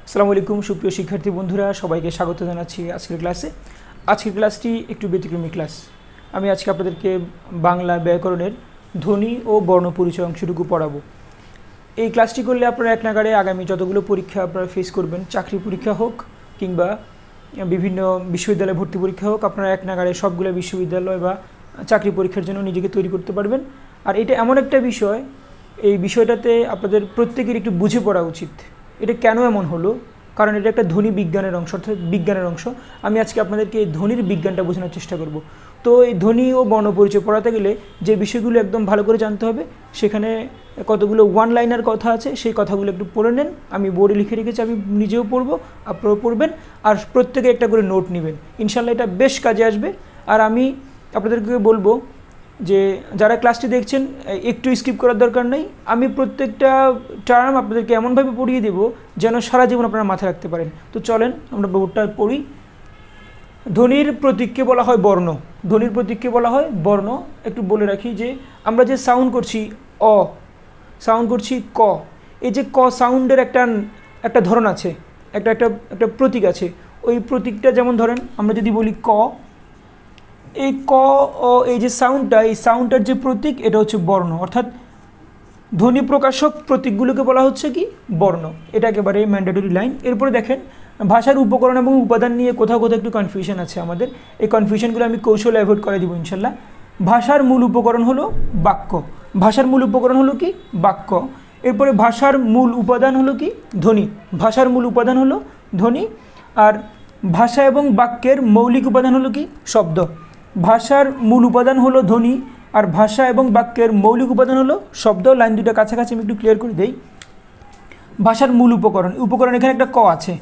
আসসালামু আলাইকুম সুপ্রিয় শিক্ষার্থী বন্ধুরা, সবাইকে স্বাগত জানাচ্ছি আজকের ক্লাসে। আজকের ক্লাসটি একটু ব্যতিক্রমী ক্লাস। আমি আজকে আপনাদেরকে বাংলা ব্যাকরণের ধ্বনি ও বর্ণ পরিচয় অংশটুকু পড়াবো। এই ক্লাসটি করলে আপনারা এক নাগাড়ে আগামী যতগুলো পরীক্ষা আপনারা ফেস করবেন, চাকরি পরীক্ষা হোক কিংবা বিভিন্ন বিশ্ববিদ্যালয়ে ভর্তি পরীক্ষা হোক, আপনারা এক নাগাড়ে সবগুলো বিশ্ববিদ্যালয় বা চাকরি পরীক্ষার জন্য নিজেকে তৈরি করতে পারবেন। আর এটা এমন একটা বিষয়, এই বিষয়টাতে আপনাদের প্রত্যেকের একটু বুঝে পড়া উচিত। এটা কেন এমন হলো? কারণ এটা একটা ধ্বনি বিজ্ঞানের অংশ, অর্থাৎ বিজ্ঞানের অংশ। আমি আজকে আপনাদেরকে এই ধ্বনির বিজ্ঞানটা বোঝানোর চেষ্টা করব। তো এই ধ্বনি ও বর্ণ পরিচয় পড়াতে গেলে যে বিষয়গুলো একদম ভালো করে জানতে হবে, সেখানে কতগুলো ওয়ান লাইনার কথা আছে, সেই কথাগুলো একটু পড়ে নেন। আমি বোর্ডে লিখে রেখেছি, আমি নিজেও পড়বো, আপনারাও পড়বেন, আর প্রত্যেকে একটা করে নোট নেবেন। ইনশাল্লাহ এটা বেশ কাজে আসবে। আর আমি আপনাদেরকে বলবো যে যারা ক্লাসটি দেখছেন একটু স্কিপ করার দরকার নেই। আমি প্রত্যেকটা টার্ম আপনাদেরকে এমনভাবে পড়িয়ে দেবো যেন সারা জীবন আপনারা মাথায় রাখতে পারেন। তো চলেন আমরা বোর্ডটা পড়ি। ধ্বনির প্রতীককে বলা হয় বর্ণ। ধ্বনির প্রতীককে বলা হয় বর্ণ। একটু বলে রাখি যে আমরা যে সাউন্ড করছি অ, সাউন্ড করছি ক, এই যে ক সাউন্ডের একটা ধরন আছে, একটা একটা একটা প্রতীক আছে। ওই প্রতীকটা যেমন ধরেন আমরা যদি বলি ক, এই ক ও এই যে সাউন্ডটা, এই সাউন্ডটার যে প্রতীক এটা হচ্ছে বর্ণ, অর্থাৎ ধ্বনি প্রকাশক প্রতীকগুলোকে বলা হচ্ছে কি বর্ণ। এটা একেবারে ম্যান্ডেটরি লাইন। এরপরে দেখেন ভাষার উপকরণ এবং উপাদান নিয়ে কোথাও কোথাও একটু কনফিউশন আছে আমাদের। এই কনফিউশনগুলো আমি কৌশলে অ্যাভয়েড করে দিব ইনশাল্লাহ। ভাষার মূল উপকরণ হলো বাক্য। ভাষার মূল উপকরণ হলো কি বাক্য। এরপরে ভাষার মূল উপাদান হলো কি ধ্বনি। ভাষার মূল উপাদান হলো ধ্বনি। আর ভাষা এবং বাক্যের মৌলিক উপাদান হলো কি শব্দ। ভাষার মূল উপাদান হলো ধ্বনি, আর ভাষা এবং বাক্যের মৌলিক উপাদান হলো শব্দ। লাইন দুটো কাছাকাছি আমি একটু ক্লিয়ার করে দেই। ভাষার মূল উপকরণ, উপকরণ এখানে একটা ক আছে,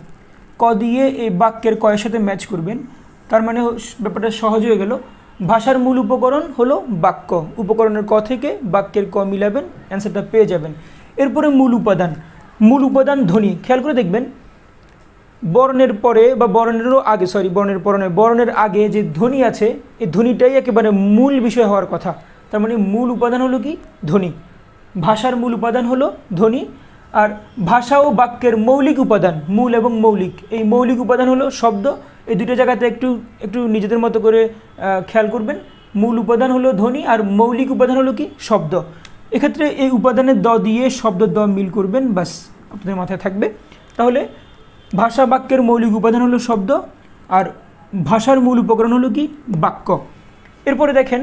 ক দিয়ে এই বাক্যের কয়ের সাথে ম্যাচ করবেন, তার মানে ব্যাপারটা সহজ হয়ে গেল। ভাষার মূল উপকরণ হলো বাক্য, উপকরণের ক থেকে বাক্যের ক মিলাবেন, অ্যান্সারটা পেয়ে যাবেন। এরপরে মূল উপাদান, মূল উপাদান ধ্বনি। খেয়াল করে দেখবেন বর্ণের পরে বা বর্ণেরও আগে, বর্ণের আগে যে ধ্বনি আছে, এই ধ্বনিটাই একেবারে মূল বিষয় হওয়ার কথা। তার মানে মূল উপাদান হলো কি ধ্বনি। ভাষার মূল উপাদান হলো ধ্বনি। আর ভাষা ও বাক্যের মৌলিক উপাদান, মূল এবং মৌলিক, এই মৌলিক উপাদান হলো শব্দ। এই দুটো জায়গাতে একটু একটু নিজেদের মতো করে খেয়াল করবেন। মূল উপাদান হলো ধ্বনি আর মৌলিক উপাদান হলো কি শব্দ। এক্ষেত্রে এই উপাদানের দ দিয়ে শব্দ দ মিল করবেন, বাস আপনাদের মাথায় থাকবে। তাহলে ভাষা বাক্যের মৌলিক উপাদান হলো শব্দ, আর ভাষার মূল উপকরণ হলো কি বাক্য। এরপরে দেখেন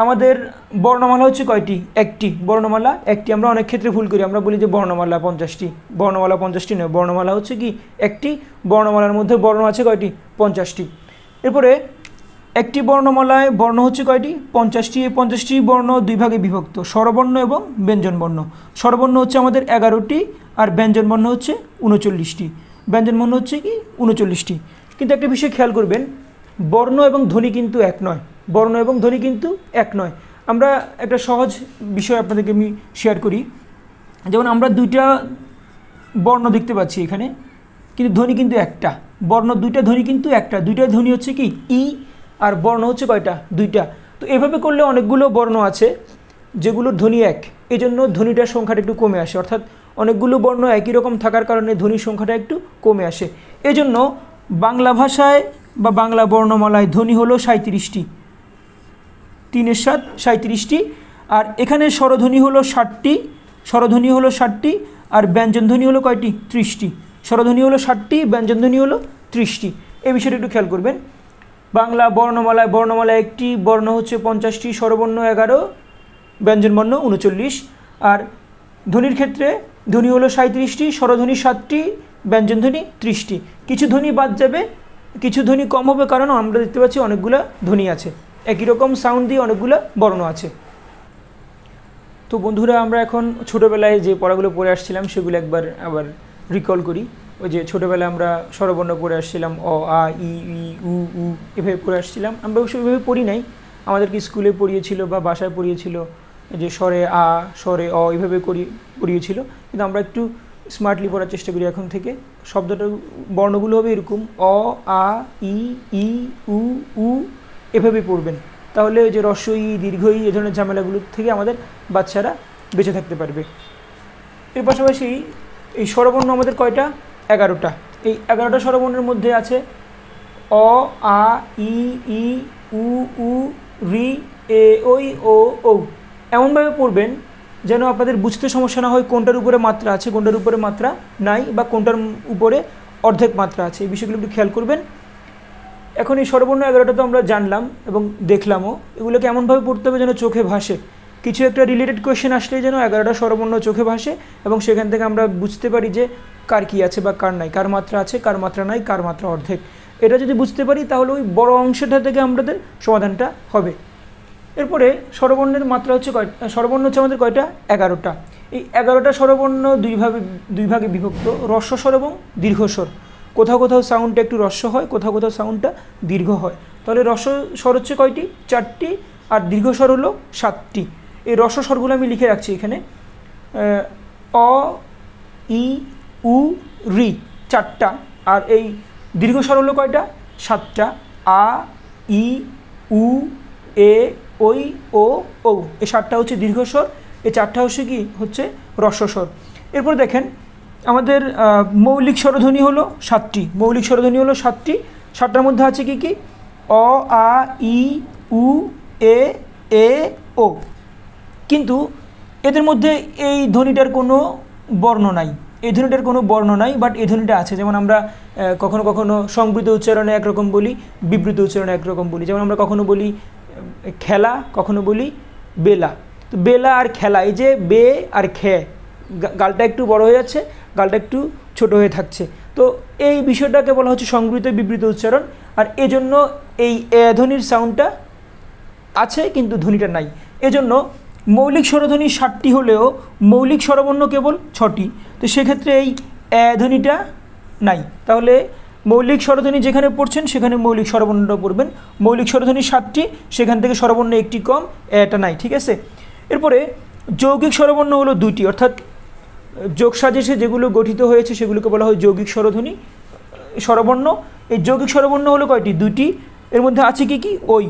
আমাদের বর্ণমালা হচ্ছে কয়টি? একটি। বর্ণমালা একটি। আমরা অনেক ক্ষেত্রে ভুল করি, আমরা বলি যে বর্ণমালা 50টি। বর্ণমালা 50টি নয়, বর্ণমালা হচ্ছে কি একটি। বর্ণমালার মধ্যে বর্ণ আছে কয়টি? 50টি। এরপরে একটি বর্ণমালায় বর্ণ হচ্ছে কয়টি? 50টি। এই 50টি বর্ণ দুই ভাগে বিভক্ত, স্বরবর্ণ এবং ব্যঞ্জনবর্ণ। স্বরবর্ণ হচ্ছে আমাদের 11টি, আর ব্যঞ্জনবর্ণ হচ্ছে 39টি। ব্যঞ্জনবর্ণ হচ্ছে কি 39টি। কিন্তু একটা বিষয় খেয়াল করবেন, বর্ণ এবং ধ্বনি কিন্তু এক নয়। বর্ণ এবং ধ্বনি কিন্তু এক নয়। আমরা একটা সহজ বিষয় আপনাদেরকে আমি শেয়ার করি। যেমন আমরা দুইটা বর্ণ দেখতে পাচ্ছি এখানে, কিন্তু ধ্বনি কিন্তু একটা। বর্ণ দুইটা, ধ্বনি কিন্তু একটা। দুইটা ধ্বনি হচ্ছে কি ই, আর বর্ণ হচ্ছে কয়টা? দুইটা। তো এভাবে করলে অনেকগুলো বর্ণ আছে যেগুলোর ধ্বনি এক, এই জন্য ধ্বনিটার সংখ্যাটা একটু কমে আসে। অর্থাৎ অনেকগুলো বর্ণ একই রকম থাকার কারণে ধ্বনির সংখ্যাটা একটু কমে আসে। এজন্য বাংলা ভাষায় বা বাংলা বর্ণমালায় ধ্বনি হলো 37টি, 3 × 7 37টি। আর এখানে স্বরধ্বনি হলো 60টি, স্বরধ্বনি হলো 60টি, আর ব্যঞ্জনধ্বনি হলো কয়টি? 30টি। স্বরধ্বনি হলো 60টি, ব্যঞ্জনধ্বনি হলো 30টি। এই বিষয়টা একটু খেয়াল করবেন। বাংলা বর্ণমালায় একটি, বর্ণ হচ্ছে 50টি, স্বরবর্ণ 11, ব্যঞ্জনবর্ণ 39। আর ধ্বনির ক্ষেত্রে ধ্বনি হলো 37টি, স্বরধ্বনি 7টি, ব্যঞ্জনধ্বনি 30টি। কিছু ধ্বনি বাদ যাবে, কিছু ধ্বনি কম হবে, কারণ আমরা দেখতে পাচ্ছি অনেকগুলো ধ্বনি আছে, একই রকম সাউন্ড দিয়ে অনেকগুলো বর্ণ আছে। তো বন্ধুরা, আমরা এখন ছোটোবেলায় যে পড়াগুলো পড়ে আসছিলাম সেগুলো একবার আবার রিকল করি। ওই যে ছোটোবেলায় আমরা স্বরবর্ণ পড়ে আসছিলাম, অ আ ই ই উ উ এভাবে পড়ে আসছিলাম। আমরা অবশ্যই এভাবে পড়ি নাই, আমাদেরকে স্কুলে পড়িয়েছিল বা বাসায় পড়িয়েছিল যে স্বরে আ, স্বরে অ এভাবে পড়িয়েছিল। কিন্তু আমরা একটু স্মার্টলি পড়ার চেষ্টা করি এখন থেকে। শব্দটা বর্ণগুলো হবে এরকম, অ আ ই ই উ উ এভাবে পড়বেন। তাহলে ওই যে হ্রস্ব ই, দীর্ঘ ই, এ ধরনের ঝামেলাগুলোর থেকে আমাদের বাচ্চারা বেঁচে থাকতে পারবে। এর পাশাপাশি এই স্বরবর্ণ আমাদের কয়টা? 11টা। এই 11টা স্বরবর্ণের মধ্যে আছে অ, আ, ই, ই, উ, উ, রি, এ, ওই, ও, ঔ। এমনভাবে পড়বেন যেন আপনাদের বুঝতে সমস্যা না হয় কোনটার উপরে মাত্রা আছে, কোনটার উপরে মাত্রা নাই, বা কোনটার উপরে অর্ধেক মাত্রা আছে। এই বিষয়গুলো একটু খেয়াল করবেন। এখন এই স্বরবর্ণ 11টা তো আমরা জানলাম এবং দেখলামও, এগুলোকে এমনভাবে পড়তে হবে যেন চোখে ভাসে। কিছু একটা রিলেটেড কোয়েশ্চেন আসলেই যেন 11টা স্বরবর্ণ চোখে ভাসে এবং সেখান থেকে আমরা বুঝতে পারি যে কার কী আছে বা কার নাই, কার মাত্রা আছে, কার মাত্রা নাই, কার মাত্রা অর্ধেক। এটা যদি বুঝতে পারি তাহলে ওই বড় অংশটা থেকে আমাদের সমাধানটা হবে। এরপরে স্বরবর্ণের মাত্রা হচ্ছে স্বরবর্ণ হচ্ছে আমাদের কয়টা? 11টা। এই 11টা স্বরবর্ণ দুই ভাগে বিভক্ত, হ্রস্বস্বর এবং দীর্ঘস্বর। কোথাও কোথাও সাউন্ডটা একটু হ্রস্ব হয়, কোথাও কোথাও সাউন্ডটা দীর্ঘ হয়। তাহলে হ্রস্বস্বর হচ্ছে কয়টি? 4টি, আর দীর্ঘস্বর হলো 7টি। এই হ্রস্বস্বরগুলো আমি লিখে রাখছি এখানে। অ, ই, উ, রি 4টা, আর এই দীর্ঘস্বর হলো কয়টা? 7টা। আ, ই, উ, এ, ওই, ও, ঔ। এই 7টা হচ্ছে দীর্ঘস্বর, এই 4টা হচ্ছে হ্রস্বস্বর। এরপর দেখেন আমাদের মৌলিক স্বরধ্বনি হলো 7টি। মৌলিক স্বরধ্বনি হলো 7টি। 7টার মধ্যে আছে কি কি? অ, আ, ই, উ, এ, ও। কিন্তু এদের মধ্যে এই ধ্বনিটার কোনো বর্ণ নাই, এই ধ্বনিটার কোনো বর্ণ নাই, বাট এই ধ্বনিটা আছে। যেমন আমরা কখনো কখনো সংবৃত উচ্চারণে একরকম বলি, বিবৃত উচ্চারণে একরকম বলি। যেমন আমরা কখনো বলি খেলা, কখনো বলি বেলা। তো বেলা আর খেলা, এই যে বে আর খে, গালটা একটু বড় হয়ে যাচ্ছে, গালটা একটু ছোট হয়ে থাকছে। তো এই বিষয়টাকে বলা হচ্ছে সংবৃত বিবৃত উচ্চারণ। আর এজন্য এই ধ্বনির সাউন্ডটা আছে কিন্তু ধ্বনিটা নাই। এজন্য মৌলিক স্বরধ্বনি 7টি হলেও মৌলিক স্বরবর্ণ কেবল 6টি। তো সেক্ষেত্রে এই ধ্বনিটা নাই। তাহলে মৌলিক স্বরধ্বনি যেখানে পড়ছেন সেখানে মৌলিক স্বরবর্ণটা পড়বেন। মৌলিক স্বরধ্বনি 7টি, সেখান থেকে স্বরবর্ণ একটি কম, এটা নাই। ঠিক আছে। এরপরে যৌগিক স্বরবর্ণ হলো 2টি, অর্থাৎ যোগ সাজেশে যেগুলো গঠিত হয়েছে সেগুলোকে বলা হয় যৌগিক স্বরধ্বনি স্বরবর্ণ। এই যৌগিক স্বরবর্ণ হলো কয়টি? 2টি। এর মধ্যে আছে কি কি? ওই।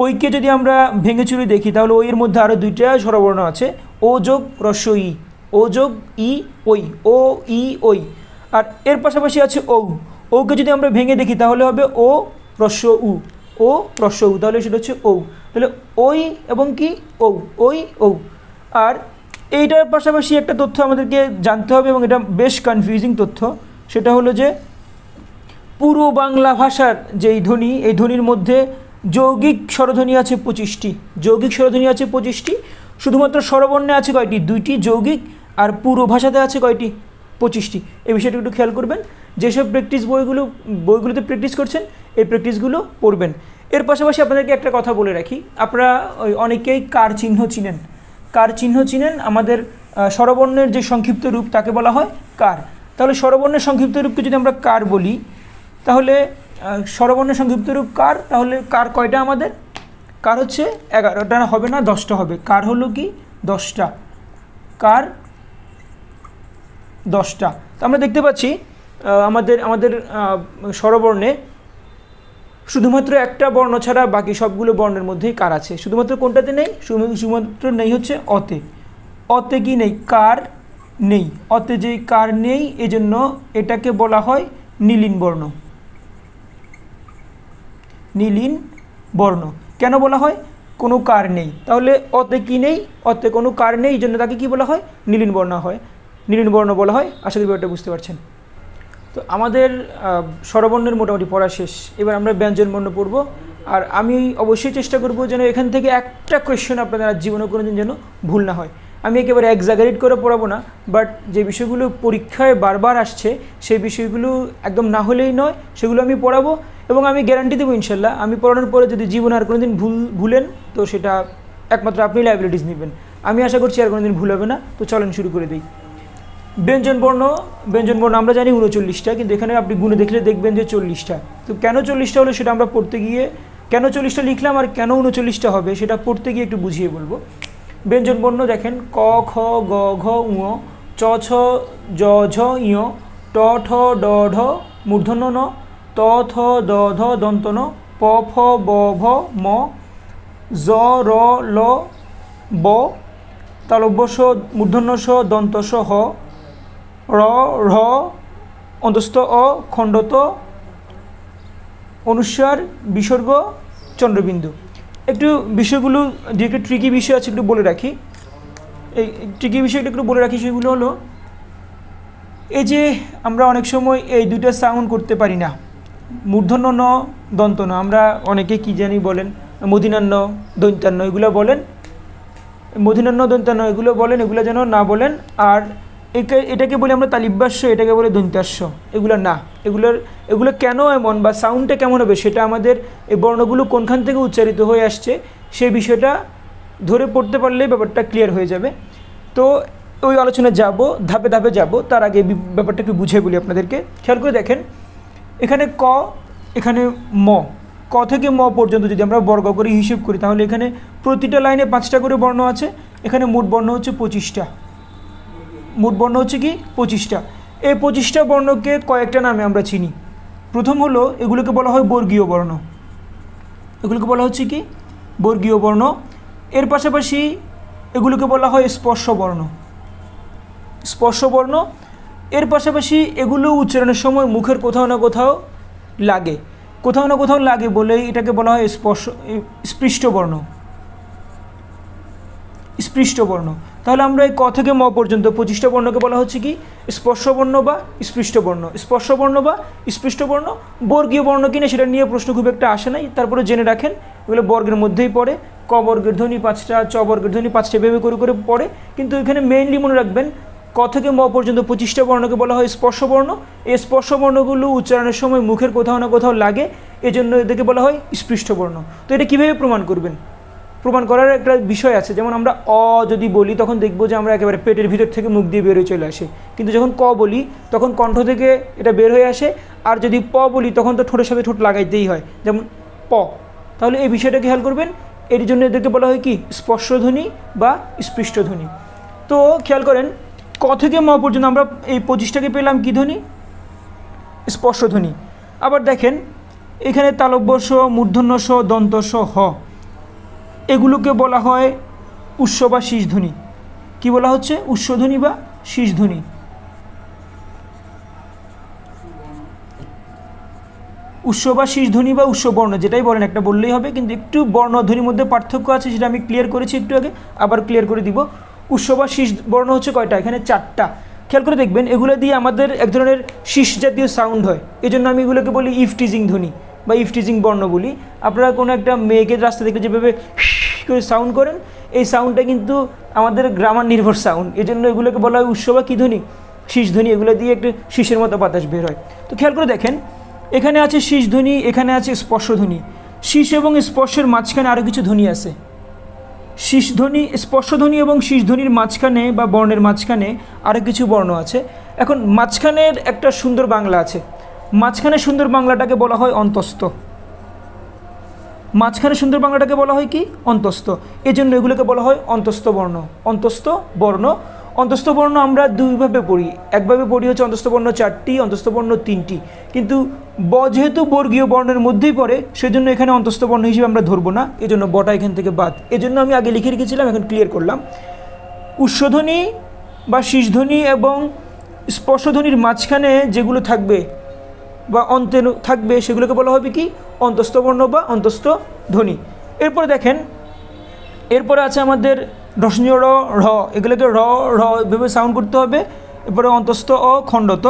ওইকে যদি আমরা ভেঙে চুরে দেখি তাহলে ওইয়ের মধ্যে আরও 2টা স্বরবর্ণ আছে, ও যোগ হ্রস্ব ই, ও যোগ ই, ওই, ও, ই, ওই। আর এর পাশাপাশি আছে ঔ। ওকে যদি আমরা ভেঙে দেখি তাহলে হবে ও হ্রস্ব উ, ও হ্রস্ব উ, তাহলে সেটা হচ্ছে ঔ। তাহলে ওই এবং কি? ঔ, ওই, ঔ। আর এইটার পাশাপাশি একটা তথ্য আমাদেরকে জানতে হবে এবং এটা বেশ কনফিউজিং তথ্য, সেটা হলো যে পুরো বাংলা ভাষার যেই ধ্বনি, এই ধ্বনির মধ্যে যৌগিক স্বরধ্বনি আছে 25টি। যৌগিক স্বরধ্বনি আছে 25টি। শুধুমাত্র স্বরবর্ণে আছে কয়টি? 2টি যৌগিক। আর পুরো ভাষাতে আছে কয়টি? 25টি। এই বিষয়টা একটু খেয়াল করবেন। যেসব প্র্যাকটিস বইগুলোতে প্র্যাকটিস করছেন এই প্র্যাকটিসগুলো পড়বেন। এর পাশাপাশি আপনাদেরকে একটা কথা বলে রাখি, আপনারা অনেকেই কার চিহ্ন চিনেন। কার চিহ্ন চিনেন, আমাদের স্বরবর্ণের যে সংক্ষিপ্ত রূপ তাকে বলা হয় কার। তাহলে স্বরবর্ণের সংক্ষিপ্ত রূপকে যদি আমরা কার বলি, তাহলে স্বরবর্ণের সংক্ষিপ্ত রূপ কার, তাহলে কার কয়টা আমাদের? কার হচ্ছে 11টা হবে না, 10টা হবে। কার হলো কি? 10টা। কার 10টা। তো আমরা দেখতে পাচ্ছি আমাদের স্বরবর্ণে শুধুমাত্র একটা বর্ণ ছাড়া বাকি সবগুলো বর্ণের মধ্যেই কার আছে। শুধুমাত্র কোনটাতে নেই? শুধুমাত্র নেই হচ্ছে অতে। অতে কি নেই? কার নেই। অতে যেই কার নেই, এজন্য এটাকে বলা হয় নীলিন বর্ণ। নীলিন বর্ণ কেন বলা হয়? কোনো কার নেই। তাহলে অতে কি নেই? অতে কোনো কার নেই, এই জন্য তাকে কী বলা হয়? নীলিন বর্ণ হয়, নীলিন বর্ণ বলা হয়। আশা করি ব্যাপারটা বুঝতে পারছেন। তো আমাদের স্বরবর্ণের মোটামুটি পড়া শেষ। এবার আমরা ব্যঞ্জন বর্ণ পড়ব। আর আমি অবশ্যই চেষ্টা করব যেন এখান থেকে একটা কোয়েশ্চেন আপনাদের জীবনে কোনো দিন যেন ভুল না হয়। আমি একেবারে এক্সাগারেট করে পড়াবো না, বাট যে বিষয়গুলো পরীক্ষায় বারবার আসছে সেই বিষয়গুলো একদম না হলেই নয়, সেগুলো আমি পড়াবো। এবং আমি গ্যারান্টি দেবো ইনশাল্লাহ, আমি পড়ানোর পরে যদি জীবনে আর কোনো দিন ভুলেন তো সেটা একমাত্র আপনি লাইবিলিটিস নেবেন। আমি আশা করছি আর কোনো দিন ভুল হবে না। তো চলেন শুরু করে দিই। ব্যঞ্জন বর্ণ আমরা জানি 39টা, কিন্তু এখানে আপনি গুণে দেখলে দেখবেন যে 40টা। তো কেন 40টা হলো সেটা আমরা পড়তে গিয়ে, কেন 40টা লিখলাম আর কেন 39টা হবে সেটা পড়তে গিয়ে একটু বুঝিয়ে বলবো। ব্যঞ্জন বর্ণ দেখেন ক, খ, গ, ঘ, ঙ, চ, ছ, জ, ঝ, ঞ, ট, ঠ, ড, ঢ, মূর্ধন্য ন, ত, থ, দ, ধ, দন্ত ন, প, ফ, ব, ভ, ম, জ, র, ল, ব, তালব্য স, মূর্ধন্য স, দন্ত স, হ, র, র, অন্তস্থ অ, খণ্ডত, অনুস্বার, বিসর্গ, চন্দ্রবিন্দু। একটু বিষয়গুলো যে একটু ট্রিকি বিষয় আছে একটু বলে রাখি। এই ট্রিকি বিষয়টা একটু বলে রাখি, সেগুলো হলো এই যে আমরা অনেক সময় এই দুইটা সাউন্ড করতে পারি না, মূর্ধন্য ন, দন্ত ন। আমরা অনেকে কী জানি বলেন, মধিনান্য, দন্তান্ন এগুলো বলেন, মধিনান্য, দন্তান্ন এগুলো বলেন, এগুলো যেন না বলেন। আর এটাকে বলি আমরা তালিব্যাস্য, এটাকে বলে দন্তাস্য, এগুলো না। এগুলো কেন এমন বা সাউন্ডটা কেমন হবে সেটা আমাদের এই বর্ণগুলো কোনখান থেকে উচ্চারিত হয়ে আসছে সেই বিষয়টা ধরে পড়তে পারলে ব্যাপারটা ক্লিয়ার হয়ে যাবে। তো ওই আলোচনায় যাব, ধাপে ধাপে যাব। তার আগে ব্যাপারটা একটু বুঝে বলি আপনাদেরকে। খেয়াল করে দেখেন, এখানে ক, এখানে ম, ক থেকে ম পর্যন্ত যদি আমরা বর্গ করে হিসেব করি তাহলে এখানে প্রতিটা লাইনে 5টা করে বর্ণ আছে। এখানে মোট বর্ণ হচ্ছে 25টা। মোট বর্ণ হচ্ছে কি 25টা। এই 25টা বর্ণকে কয়েকটা নামে আমরা চিনি। প্রথম হলো এগুলোকে বলা হয় বর্গীয় বর্ণ। এগুলোকে বলা হচ্ছে কি বর্গীয় বর্ণ। এর পাশাপাশি এগুলোকে বলা হয় স্পর্শ বর্ণ। স্পর্শ বর্ণ। এর পাশাপাশি এগুলো উচ্চারণের সময় মুখের কোথাও না কোথাও লাগে, কোথাও না কোথাও লাগে বলেই এটাকে বলা হয় স্পৃষ্ট বর্ণ। স্পৃষ্ট বর্ণ। তাহলে আমরা এই ক থেকে ম পর্যন্ত 25টা বর্ণকে বলা হচ্ছে কি স্পর্শ বর্ণ বা স্পৃষ্ট বর্ণ। স্পর্শ বর্ণ বা স্পৃষ্ট বর্ণ। বর্গীয় বর্ণ কিনা সেটা নিয়ে প্রশ্ন খুব একটা আসে নাই, তারপরে জেনে রাখেন এগুলো বর্গের মধ্যেই পড়ে। ক বর্গের ধ্বনি 5টা, চ বর্গের ধ্বনি 5টা, ভেবে করে করে পড়ে। কিন্তু এখানে মেইনলি মনে রাখবেন ক থেকে ম পর্যন্ত 25টা বর্ণকে বলা হয় স্পর্শ বর্ণ। এই স্পর্শ বর্ণগুলো উচ্চারণের সময় মুখের কোথাও না কোথাও লাগে, এজন্য এদেরকে বলা হয় স্পৃষ্ট বর্ণ। তো এটা কীভাবে প্রমাণ করবেন? প্রমাণ করার একটা বিষয় আছে। যেমন আমরা অ যদি বলি তখন দেখব যে আমরা একেবারে পেটের ভিতর থেকে মুখ দিয়ে বেরোয় চলে আসে, কিন্তু যখন ক বলি তখন কণ্ঠ থেকে এটা বের হয়ে আসে। আর যদি প বলি তখন তো ঠোঁটের সাথে ঠোঁট লাগাইতেই হয়, যেমন প। তাহলে এই বিষয়টা খেয়াল করবেন। এর জন্য এদেরকে বলা হয় কি স্পর্শধ্বনি বা স্পৃষ্টধ্বনি। তো খেয়াল করেন ক থেকে ম পর্যন্ত আমরা এই 25টাকে পেলাম কি ধ্বনি? স্পর্শধ্বনি। আবার দেখেন এখানে তালব্য স, মূর্ধন্য স, দন্ত স, হ, এগুলোকে বলা হয় উৎস বা শীষধ্বনি। কি বলা হচ্ছে? উৎসধ্বনি বা শীষধ্বনি। উৎস বা শীষধ্বনি বা উৎসবর্ণ যেটাই বলেন একটা বললেই হবে, কিন্তু একটু বর্ণধ্বনির মধ্যে পার্থক্য আছে, সেটা আমি ক্লিয়ার করেছি একটু আগে, আবার ক্লিয়ার করে দিব। উৎস বা শীষ বর্ণ হচ্ছে কয়টা? এখানে 4টা। খেয়াল করে দেখবেন এগুলো দিয়ে আমাদের এক ধরনের শীষ জাতীয় সাউন্ড হয়, এই জন্য আমি এগুলোকে বলি ইফটিজিং ধ্বনি বা ইফটিজিং বর্ণ বলি। আপনারা কোনো একটা মেয়েকে রাস্তা দেখলে যেভাবে করে সাউন্ড করেন, এই সাউন্ডটা কিন্তু আমাদের গ্রামার নির্ভর সাউন্ড, এই জন্য এগুলোকে বলা হয় উৎস বা কী ধ্বনি? শীষ ধ্বনি। এগুলো দিয়ে একটু শীষের মতো বাতাস বের হয়। তো খেয়াল করে দেখেন এখানে আছে শীষ ধ্বনি, এখানে আছে স্পর্শধ্বনি। শীষ এবং স্পর্শের মাঝখানে আরও কিছু ধ্বনি আছে। শীষ ধ্বনি, স্পর্শধ্বনি এবং শীষ ধ্বনির মাঝখানে বা বর্ণের মাঝখানে আরও কিছু বর্ণ আছে। এখন মাঝখানের একটা সুন্দর বাংলা আছে, মাঝখানে সুন্দর বাংলাটাকে বলা হয় অন্তস্থ। মাঝখানে সুন্দর বাংলাটাকে বলা হয় কি? অন্তস্থ। এই জন্য এগুলোকে বলা হয় অন্তস্থ বর্ণ। অন্তস্থ বর্ণ। অন্তস্থ বর্ণ আমরা দুইভাবে পড়ি। একভাবে পড়ি হচ্ছে অন্তস্থ বর্ণ 4টি, অন্তস্থ বর্ণ 3টি। কিন্তু ব যেহেতু বর্গীয় বর্ণের মধ্যেই পড়ে, সেজন্য এখানে অন্তস্থ বর্ণ হিসেবে আমরা ধরবো না, এজন্য বটা এখান থেকে বাদ। এজন্য আমি আগে লিখে রেখেছিলাম, এখন ক্লিয়ার করলাম। উৎসধ্বনি বা শীষধ্বনি এবং স্পর্শধ্বনির মাঝখানে যেগুলো থাকবে বা অন্তে থাকবে সেগুলোকে বলা হবে কি? অন্তস্থ বর্ণ বা অন্তস্থ ধ্বনি। এরপরে দেখেন, এরপরে আছে আমাদের রসনীয় র, র, এগুলোকে র, র ভেবে সাউন্ড করতে হবে। এরপরে অন্তস্থ অ, খণ্ডত।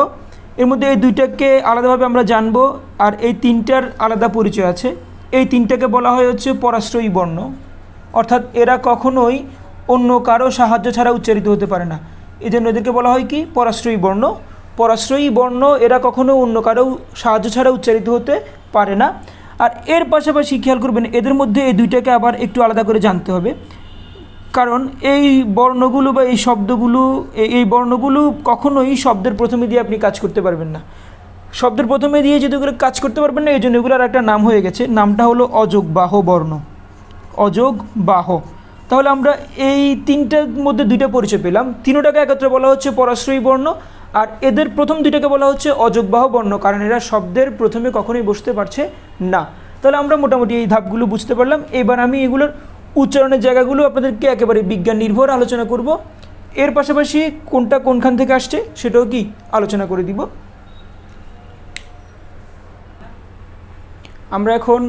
এর মধ্যে এই দুইটাকে আলাদাভাবে আমরা জানবো, আর এই 3টার আলাদা পরিচয় আছে। এই 3টাকে বলা হয় হচ্ছে পরাশ্রয়ী বর্ণ, অর্থাৎ এরা কখনোই অন্য কারো সাহায্য ছাড়া উচ্চারিত হতে পারে না, এই জন্য এদেরকে বলা হয় কি? পরাশ্রয়ী বর্ণ। পরাশ্রয়ী বর্ণ, এরা কখনো অন্য কারো সাহায্য ছাড়া উচ্চারিত হতে পারে না। আর এর পাশাপাশি খেয়াল করবেন এদের মধ্যে এই দুইটাকে আবার একটু আলাদা করে জানতে হবে, কারণ এই বর্ণগুলো বা এই শব্দগুলো, এই বর্ণগুলো কখনোই শব্দের প্রথমে দিয়ে আপনি কাজ করতে পারবেন না। শব্দের প্রথমে দিয়ে যদি এগুলো কাজ করতে পারবেন না, এই জন্য এগুলোর একটা নাম হয়ে গেছে, নামটা হলো অযোগ বাহ বর্ণ। অযোগ বাহ। তাহলে আমরা এই 3টার মধ্যে 2টা পরিচয় পেলাম। 3টাকে একত্রে বলা হচ্ছে পরাশ্রয়ী বর্ণ, আর এদের প্রথম 2টাকে বলা হচ্ছে অযোগবাহ বর্ণ, কারণ এরা শব্দের প্রথমে কখনোই বসতে পারছে না। তাহলে আমরা মোটামুটি এই ধাপগুলো বুঝতে পারলাম। এবার আমি এগুলোর উচ্চারণের জায়গাগুলো আপনাদেরকে একেবারে বিজ্ঞান নির্ভর আলোচনা করব। এর পাশাপাশি কোনটা কোনখান থেকে আসছে সেটাও কি আলোচনা করে দিব। আমরা এখন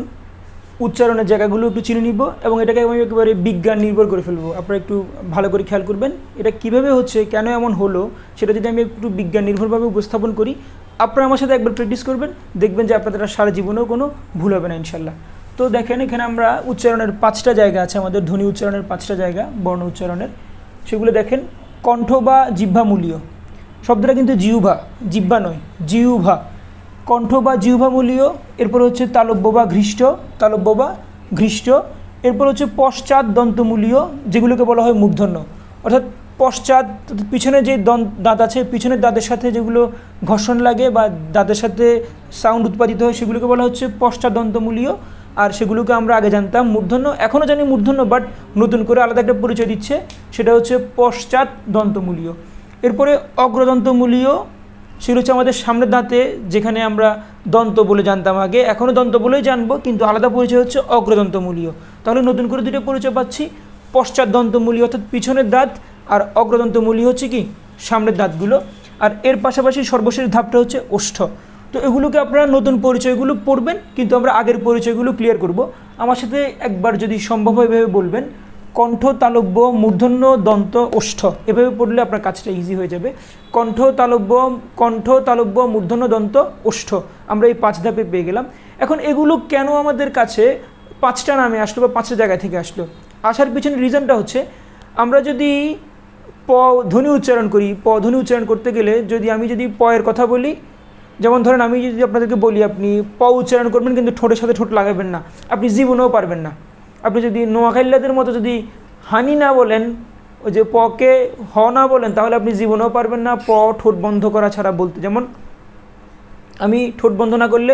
উচ্চারণের জায়গাগুলো একটু চিনে নিব এবং এটাকে আমি একেবারে বিজ্ঞান নির্ভর করে ফেলবো। আপনারা একটু ভালো করে খেয়াল করবেন এটা কিভাবে হচ্ছে, কেন এমন হলো, সেটা যদি আমি একটু বিজ্ঞান নির্ভরভাবে উপস্থাপন করি, আপনারা আমার সাথে একবার প্র্যাকটিস করবেন, দেখবেন যে আপনাদের সারা জীবনেও কোনো ভুল হবে না ইনশাল্লাহ। তো দেখেন এখানে আমরা উচ্চারণের 5টা জায়গা আছে, আমাদের ধ্বনি উচ্চারণের 5টা জায়গা বর্ণ উচ্চারণের, সেগুলো দেখেন। কণ্ঠ বা জিহ্বামূলীয় শব্দটা কিন্তু জিহ্বা, জিহ্বা নয়, জিহ্বা। কণ্ঠ বা জিহ্বামূলীয়, এরপর হচ্ছে তালব্য বা ঘৃষ্ট, তালব্য বা ঘৃষ্ট। এরপর হচ্ছে পশ্চাৎ দন্তমূলীয়, যেগুলোকে বলা হয় মূর্ধন্য, অর্থাৎ পশ্চাৎ পিছনে যে দাঁত আছে, পিছনের দাঁতের সাথে যেগুলো ঘর্ষণ লাগে বা দাঁতের সাথে সাউন্ড উৎপাদিত হয় সেগুলোকে বলা হচ্ছে পশ্চাৎ দন্তমূলীয়। আর সেগুলোকে আমরা আগে জানতাম মূর্ধন্য, এখনও জানি মূর্ধন্য, বাট নতুন করে আলাদা একটা পরিচয় দিচ্ছে, সেটা হচ্ছে পশ্চাৎ দন্তমূলীয়। এরপরে অগ্রদন্তমূলীয়, সেগুলো হচ্ছে আমাদের সামনের দাঁতে, যেখানে আমরা দন্ত বলে জানতাম আগে, এখনও দন্ত বলেই জানবো, কিন্তু আলাদা পরিচয় হচ্ছে অগ্রদন্তমূলীয়। তাহলে নতুন করে দুটো পরিচয় পাচ্ছি, পশ্চাৎ দন্তমূলীয় অর্থাৎ পিছনের দাঁত, আর অগ্রদন্তমূলীয় হচ্ছে কি সামনের দাঁতগুলো। আর এর পাশাপাশি সর্বশেষ ধাপটা হচ্ছে ওষ্ঠ। তো এগুলোকে আপনারা নতুন পরিচয়গুলো পড়বেন, কিন্তু আমরা আগের পরিচয়গুলো ক্লিয়ার করব। আমার সাথে একবার যদি সম্ভব হয় এভাবে বলবেন, কণ্ঠ, তালব্য, মূর্ধন্য, দন্ত, ওষ্ঠ, এভাবে পড়লে আপনার কাজটা ইজি হয়ে যাবে। কণ্ঠ, তালব্য, মূর্ধন্য, দন্ত, ওষ্ঠ, আমরা এই 5 ধাপে পেয়ে গেলাম। এখন এগুলো কেন আমাদের কাছে 5টা নামে আসলো বা 5টা জায়গা থেকে আসলো? আসার পিছনে রিজনটা হচ্ছে, আমরা যদি প ধ্বনি উচ্চারণ করি, প ধ্বনি উচ্চারণ করতে গেলে আমি যদি প এর কথা বলি, যেমন ধরেন আমি যদি আপনাদেরকে বলি আপনি প উচ্চারণ করবেন কিন্তু ঠোঁটের সাথে ঠোঁট লাগাবেন না, আপনি জীবনেও পারবেন না। আপনি যদি নোয়াখাইল্লাদের মতো যদি হানি না বলেন, ওই যে পকে হ না বলেন, তাহলে আপনি জীবনেও পারবেন না প ঠোঁট বন্ধ করা ছাড়া বলতে। যেমন আমি ঠোঁট বন্ধ না করলে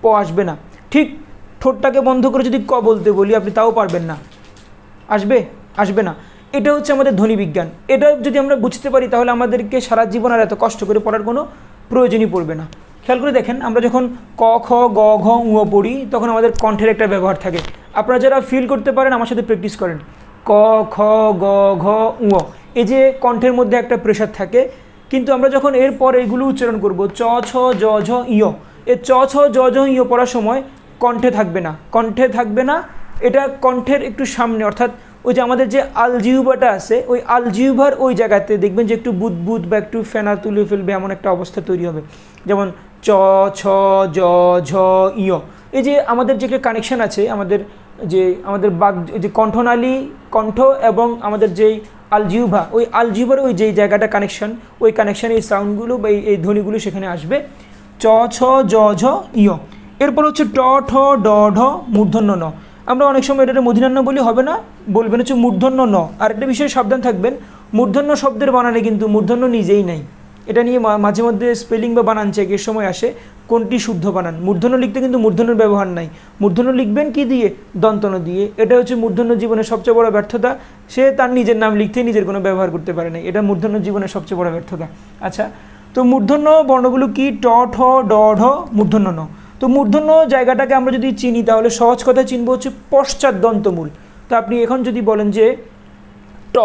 প আসবে না, ঠিক ঠোঁটটাকে বন্ধ করে যদি ক বলতে বলি আপনি তাও পারবেন না, আসবে না। এটা হচ্ছে আমাদের ধ্বনি বিজ্ঞান। এটা যদি আমরা বুঝতে পারি তাহলে আমাদেরকে সারা জীবন আর এত কষ্ট করে পড়ার কোনো প্রয়োজনই পড়বে না। খেয়াল করে দেখেন, আমরা যখন ক, খ, গ, ঘ, ঙ পড়ি তখন আমাদের কণ্ঠের একটা ব্যবহার থাকে। আপনারা যারা ফিল করতে পারেন আমার সাথে প্র্যাকটিস করেন। ক, খ, গ, ঘ, ঙ, এই যে কণ্ঠের মধ্যে একটা প্রেশার থাকে, কিন্তু আমরা যখন এরপর এগুলো উচ্চারণ করব, চ, ছ, জ, ঝ, ইয়, এই চ, ছ, জ, ঝ, ইয় পড়ার সময় কণ্ঠে থাকবে না। এটা কণ্ঠের একটু সামনে, অর্থাৎ ওই যে আমাদের যে আলজিহ্বাটা আছে, ওই আলজিহ্বার ওই জায়গাতে দেখবেন যে একটু বুদবুদ বা একটু ফেনা তুলে ফেলবে, এমন একটা অবস্থা তৈরি হবে। যেমন চ, ছ, জ, ঝ, ইয়, এই যে আমাদের যে একটা কানেকশান আছে, আমাদের বাক যে কণ্ঠনালী, কণ্ঠ এবং আমাদের যেই আলজিহ্বা, ওই আলজিহ্বার ওই যেই জায়গাটা কানেকশান, ওই কানেকশানে এই সাউন্ডগুলো বা এই ধ্বনিগুলো সেখানে আসবে। চ, ছ, জ, ঝ, ইয়। এরপর হচ্ছে ট, ঠ, ড, ঢ, মূর্ধন্য ন। আমরা অনেক সময় এটা মূর্ধন্য বলি, হবে না, বলবেন হচ্ছে মূর্ধন্য ন। আর একটা বিষয়ে সাবধান থাকবেন, মূর্ধন্য শব্দের বানানে কিন্তু মূর্ধন্য নিজেই নাই। এটা নিয়ে মাঝে মধ্যে স্পেলিং বা বানান চেকের সময় আসে, কোনটি শুদ্ধ বানান। মূর্ধন্য লিখতে কিন্তু মূর্ধন্যর ব্যবহার নাই, মূর্ধন্য লিখবেন কি দিয়ে, দন্তন্য দিয়ে। এটা হচ্ছে মূর্ধন্য জীবনের সবচেয়ে বড় ব্যর্থতা, সে তার নিজের নাম লিখতে নিজের কোনো ব্যবহার করতে পারে না, এটা মূর্ধন্য জীবনের সবচেয়ে বড় ব্যর্থতা। আচ্ছা, তো মূর্ধন্য বর্ণগুলো কি, ট, ঠ, ড, ঢ, মূর্ধন্য ন। তো মূর্ধন্য জায়গাটাকে আমরা যদি চিনি তাহলে সহজ কথায় চিনব হচ্ছে পশ্চাৎ দন্তমূল। তো আপনি এখন যদি বলেন যে ট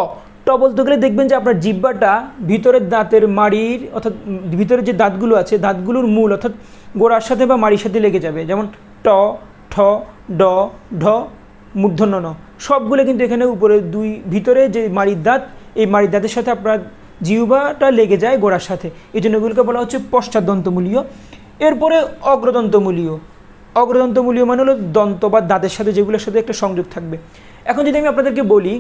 বলতে গেলে দেখবেন যে আপনার জিহ্বাটা ভিতরের দাঁতের মাড়ির, অর্থাৎ ভিতরের যে দাঁতগুলো আছে দাঁতগুলোর মূল অর্থাৎ গোড়ার সাথে বা মাড়ির সাথে লেগে যাবে। যেমন ট, ঠ, ড, ঢ, মূর্ধন্য ন, সবগুলো কিন্তু এখানে উপরে ভিতরে যে মাড়ির দাঁত, এই মাড়ির দাঁতের সাথে আপনার জিহ্বাটা লেগে যায় গোড়ার সাথে, এই জন্য এগুলোকে বলা হচ্ছে পশ্চাৎ দন্তমূলীয়। এরপরে অগ্রদন্তমূলীয় মানে হলো দন্ত বা দাঁতের সাথে, যেগুলোর সাথে একটা সংযোগ থাকবে। এখন যদি আমি আপনাদেরকে বলি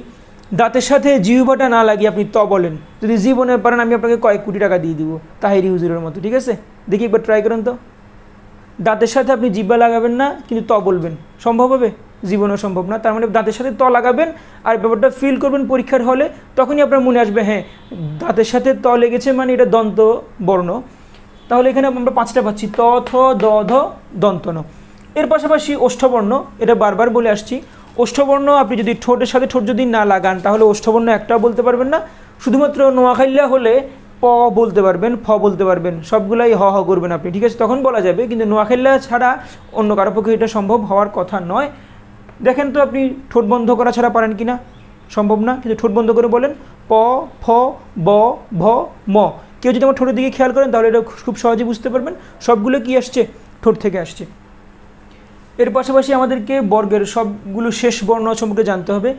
দাঁতের সাথে জিহ্বাটা না লাগিয়ে আপনি ত বলেন, যদি জীবনে পারেন আমি আপনাকে কয়েক কোটি টাকা দিয়ে দিব, তাহিরি হুজুরের মতো, ঠিক আছে? দেখি একবার ট্রাই করেন তো। দাঁতের সাথে আপনি জিহ্বা লাগাবেন না কিন্তু ত বলবেন, সম্ভব হবে? জীবনেও সম্ভব না। তার মানে দাঁতের সাথে ত লাগাবেন আর ব্যাপারটা ফিল করবেন পরীক্ষার হলে, তখনই আপনার মনে আসবে হ্যাঁ দাঁতের সাথে ত লেগেছে মানে এটা দন্ত বর্ণ। তাহলে এখানে আমরা 5টা পাচ্ছি, ত, থ, দ, ধ, দন্ত ন। এর পাশাপাশি ওষ্ঠবর্ণ, এটা বারবার বলে আসছি, ওষ্ঠবর্ণ আপনি যদি ঠোঁটের সাথে ঠোঁট যদি না লাগান তাহলে ওষ্ঠবর্ণ একটাও বলতে পারবেন না। শুধুমাত্র নোয়াখাইল্লা হলে প বলতে পারবেন, ফ বলতে পারবেন, সবগুলাই হ হ করবেন আপনি, ঠিক আছে? তখন বলা যাবে, কিন্তু নোয়াখাইল্লা ছাড়া অন্য কারো পক্ষে এটা সম্ভব হওয়ার কথা নয়। দেখেন তো আপনি ঠোঁট বন্ধ করা ছাড়া পারেন কি না? সম্ভব না, কিন্তু ঠোঁট বন্ধ করে বলেন প, প, ফ, ব, ভ, ম। কেউ যদি আমার ঠোঁটের দিকে খেয়াল করেন তাহলে এটা খুব সহজে বুঝতে পারবেন সবগুলো কি আসছে, ঠোঁট থেকে আসছে। এর পাশাপাশি আমাদেরকে বর্গের সবগুলো শেষ বর্ণ সম্পর্কে জানতে হবে।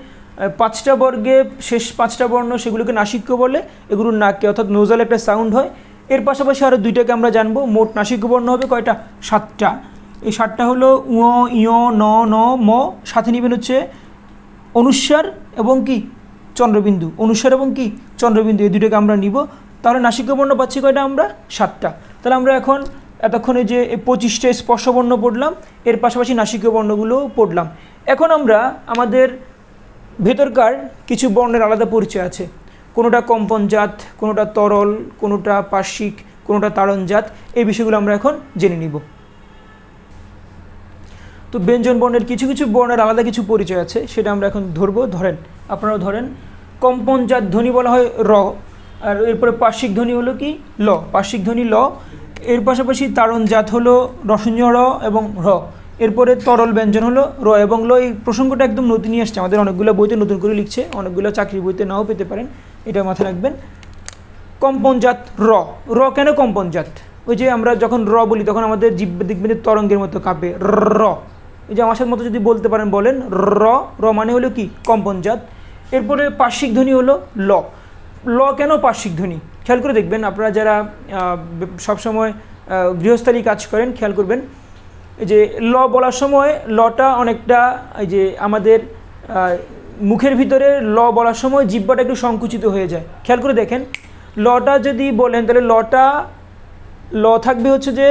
5টা বর্গে শেষ 5টা বর্ণ সেগুলোকে নাসিক্য বলে, এগুলোর নাকে অর্থাৎ নোজাল একটা সাউন্ড হয়। এর পাশাপাশি আরও 2টাকে আমরা জানবো। মোট নাসিক্য বর্ণ হবে কয়টা, 7টা। এই 7টা হলো উ, ইয়, ন, ন, ম। সাথে নেবেন হচ্ছে অনুস্বার এবং কি চন্দ্রবিন্দু, অনুস্বার এবং কি চন্দ্রবিন্দু, এই 2টাকে আমরা নিব। তাহলে নাসিক্য বর্ণ পাচ্ছি কয়টা আমরা, 7টা। তাহলে আমরা এখন এতক্ষণে যে 25টা স্পর্শ বর্ণ পড়লাম, এর পাশাপাশি নাসিক্য বর্ণগুলোও পড়লাম। এখন আমরা আমাদের ভেতরকার কিছু বর্ণের আলাদা পরিচয় আছে, কোনোটা কম্পনজাত, কোনোটা তরল, কোনোটা পার্শ্বিক, কোনোটা তাড়নজাত, এই বিষয়গুলো আমরা এখন জেনে নিব। তো ব্যঞ্জন বর্ণের কিছু কিছু বর্ণের আলাদা কিছু পরিচয় আছে, সেটা আমরা এখন ধরবো। ধরেন, আপনারাও ধরেন। কম্পনজাত ধ্বনি বলা হয় র, আর এরপরে পার্শ্বিক ধ্বনি হলো কি ল, পার্শ্বিক ধ্বনি ল। এর পাশাপাশি তাড়নজাত হলো রসঞ্জ র এবং র। এরপরে তরল ব্যঞ্জন হলো র এবং ল। এই প্রসঙ্গটা একদম নতুনই আসছে, আমাদের অনেকগুলো বইতে নতুন করে লিখছে, অনেকগুলো চাকরির বইতে নাও পেতে পারেন, এটা মাথায় রাখবেন। কম্পনজাত র, র কেন কম্পনজাত? ওই যে আমরা যখন র বলি তখন আমাদের জিহ্বা দেখবেন তরঙ্গের মতো কাঁপে, র। এই যে আমার সাথে মতো যদি বলতে পারেন বলেন র, র মানে হলো কি কম্পনজাত। এরপরে পার্শ্বিক ধ্বনি হলো ল, ল কেন পার্শ্বিক ধ্বনি? খেয়াল করে দেখবেন, আপনারা যারা সবসময় গৃহস্থালী কাজ করেন খেয়াল করবেন, এই যে ল বলার সময় লটা অনেকটা এই যে আমাদের মুখের ভিতরে ল বলার সময় জিহ্বাটা একটু সংকুচিত হয়ে যায়। খেয়াল করে দেখেন, লটা যদি বলেন তাহলে লটা ল থাকবে হচ্ছে যে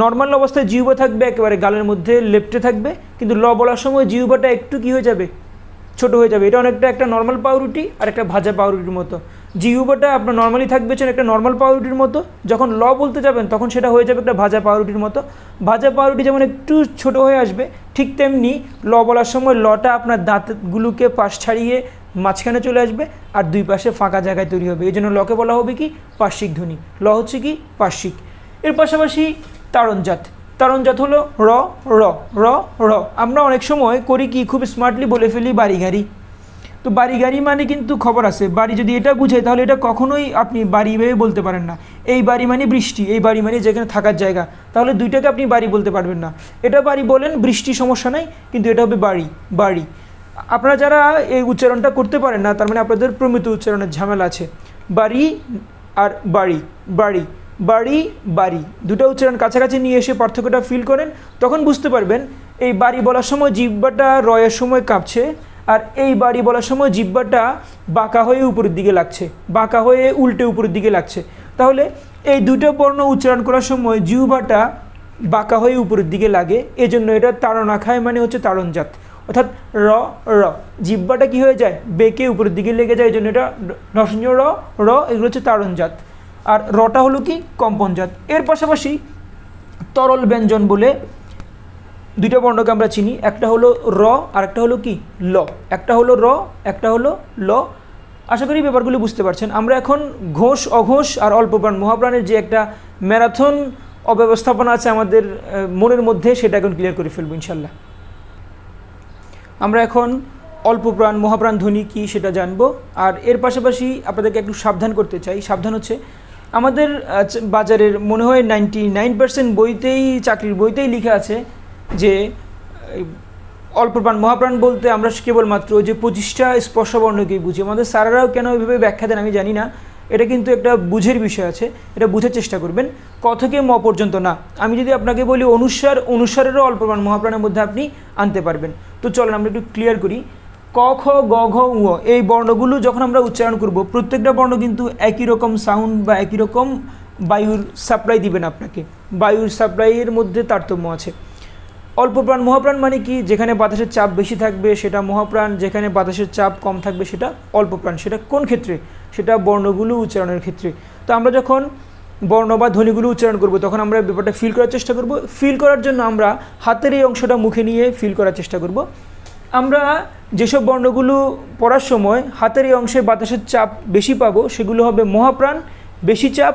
নর্মাল অবস্থায় জিহ্বা থাকবে একেবারে গালের মধ্যে লেপ্টে থাকবে, কিন্তু ল বলার সময় জিহ্বাটা একটু কি হয়ে যাবে, ছোট হয়ে যাবে। এটা অনেকটা একটা নর্মাল পাউরুটি আর একটা ভাজা পাউরুটির মতো। জিহ্বাটা আপনার নর্মালি থাকবে একটা নর্মাল পাউরুটির মতো, যখন ল বলতে যাবেন তখন সেটা হয়ে যাবে একটা ভাজা পাউরুটির মতো। ভাজা পাউরুটি যেমন একটু ছোট হয়ে আসবে, ঠিক তেমনি ল বলার সময় লটা আপনার দাঁতগুলোকে পাশ ছাড়িয়ে মাঝখানে চলে আসবে আর দুই পাশে ফাঁকা জায়গায় তৈরি হবে। এই জন্য লকে বলা হবে কি পার্শ্বিক ধ্বনি, ল হচ্ছে কি পার্শ্বিক। এর পাশাপাশি তাড়নজাত, তাড়নজাত হলো র, র, র, র। আমরা অনেক সময় করি কি খুব স্মার্টলি বলে ফেলি বাড়ি গাড়ি। তো বাড়ি গাড়ি মানে কিন্তু খবর আছে, বাড়ি যদি এটা বুঝে তাহলে এটা কখনোই আপনি বাড়ি ভেবে বলতে পারেন না। এই বাড়ি মানে বৃষ্টি, এই বাড়ি মানে যেখানে থাকার জায়গা, তাহলে দুইটাকে আপনি বাড়ি বলতে পারবেন না। এটা বাড়ি বলেন, বৃষ্টি সমস্যা নাই, কিন্তু এটা হবে বাড়ি, বাড়ি। আপনারা যারা এই উচ্চারণটা করতে পারেন না তার মানে আপনাদের প্রমিত উচ্চারণের ঝামেলা আছে। বাড়ি আর বাড়ি, বাড়ি, বাড়ি, বাড়ি, দুটো উচ্চারণ কাছাকাছি নিয়ে এসে পার্থক্যটা ফিল করেন, তখন বুঝতে পারবেন এই বাড়ি বলার সময় জিহ্বাটা রয়ের সময় কাঁপছে, আর এই বাড়ি বলার সময় জিহ্বাটা বাঁকা হয়ে উপরের দিকে লাগছে, বাঁকা হয়ে উল্টে উপরের দিকে লাগছে। তাহলে এই দুটো বর্ণ উচ্চারণ করার সময় জিহ্বাটা বাঁকা হয়ে উপরের দিকে লাগে, এজন্য এটা তাড়না খায় মানে হচ্ছে তাড়নজাত। অর্থাৎ র, র, জিহ্বাটা কি হয়ে যায়, বেঁকে উপরের দিকে লেগে যায়, এই জন্য এটা রসঞ্জ র, র, এগুলো হচ্ছে তাড়নজাত। আর রটা হলো কি কম্পনজাত। এর পাশাপাশি তরল ব্যঞ্জন বলে দুইটা বর্ণকে আমরা চিনি, একটা হলো র আর একটা হলো কি ল, একটা হলো র, একটা হলো ল। আশা করি ব্যাপারগুলি বুঝতে পারছেন। আমরা এখন ঘোষ, অঘোষ আর অল্পপ্রাণ মহাপ্রাণের যে একটা ম্যারাথন অব্যবস্থাপনা আছে আমাদের মনের মধ্যে, সেটা এখন ক্লিয়ার করে ফেলবো ইনশাল্লাহ। আমরা এখন অল্পপ্রাণ মহাপ্রাণ ধ্বনি কি সেটা জানবো। আর এর পাশাপাশি আপনাদেরকে একটু সাবধান করতে চাই। সাবধান হচ্ছে আমাদের বাজারের মনে হয় 99% বইতেই, চাকরির বইতেই লেখা আছে যে অল্পপ্রাণ মহাপ্রাণ বলতে আমরা কেবলমাত্র যে 25টা স্পর্শবর্ণকেই বুঝি। আমাদের স্যারেরাও কেন ওইভাবে ব্যাখ্যা দেন আমি জানি না, এটা কিন্তু একটা বুঝের বিষয় আছে, এটা বুঝার চেষ্টা করবেন। ক থেকে ম পর্যন্ত না, আমি যদি আপনাকে বলি অনুস্বার, অনুস্বারেরও অল্পপ্রাণ মহাপ্রাণের মধ্যে আপনি আনতে পারবেন। তো চলেন আমরা একটু ক্লিয়ার করি। ক, খ, গ, ঘ, ঙ এই বর্ণগুলো যখন আমরা উচ্চারণ করব, প্রত্যেকটা বর্ণ কিন্তু একই রকম সাউন্ড বা একই রকম বায়ুর সাপ্লাই দিবেন আপনাকে, বায়ুর সাপ্লাইয়ের মধ্যে তারতম্য আছে। অল্পপ্রাণ মহাপ্রাণ মানে কি, যেখানে বাতাসের চাপ বেশি থাকবে সেটা মহাপ্রাণ, যেখানে বাতাসের চাপ কম থাকবে সেটা অল্পপ্রাণ। সেটা কোন ক্ষেত্রে? সেটা বর্ণগুলো উচ্চারণের ক্ষেত্রে। তো আমরা যখন বর্ণ বা ধ্বনিগুলো উচ্চারণ করব তখন আমরা ব্যাপারটা ফিল করার চেষ্টা করব। ফিল করার জন্য আমরা হাতের এই অংশটা মুখে নিয়ে ফিল করার চেষ্টা করব। আমরা যেসব বর্ণগুলো পড়ার সময় হাতের এই অংশে বাতাসের চাপ বেশি পাবো সেগুলো হবে মহাপ্রাণ, বেশি চাপ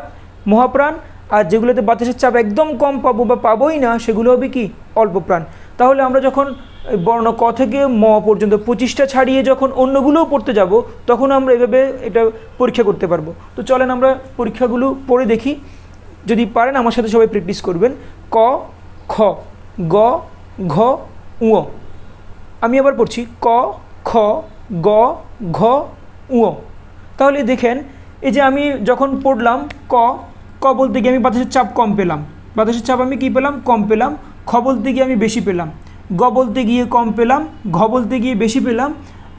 মহাপ্রাণ, আর যেগুলোতে বাতাসের চাপ একদম কম পাবো বা পাবোই না সেগুলো হবে কি অল্পপ্রাণ। তাহলে আমরা যখন বর্ণ ক থেকে ম পর্যন্ত 25টা ছাড়িয়ে যখন অন্যগুলোও পড়তে যাব তখন আমরা এভাবে এটা পরীক্ষা করতে পারবো। তো চলেন আমরা পরীক্ষাগুলো পড়ে দেখি, যদি পারেন আমার সাথে সবাই প্র্যাকটিস করবেন। ক, খ, গ, ঘ, ঙ। আমি আবার পড়ছি ক, খ, গ, ঘ, ঙ। তাহলে দেখেন এই যে আমি যখন পড়লাম ক, ক বলতে গিয়ে আমি বাতাসের চাপ কম পেলাম, বাতাসের চাপ আমি কী পেলাম? কম পেলাম। খ বলতে গিয়ে আমি বেশি পেলাম, গ বলতে গিয়ে কম পেলাম, ঘ বলতে গিয়ে বেশি পেলাম,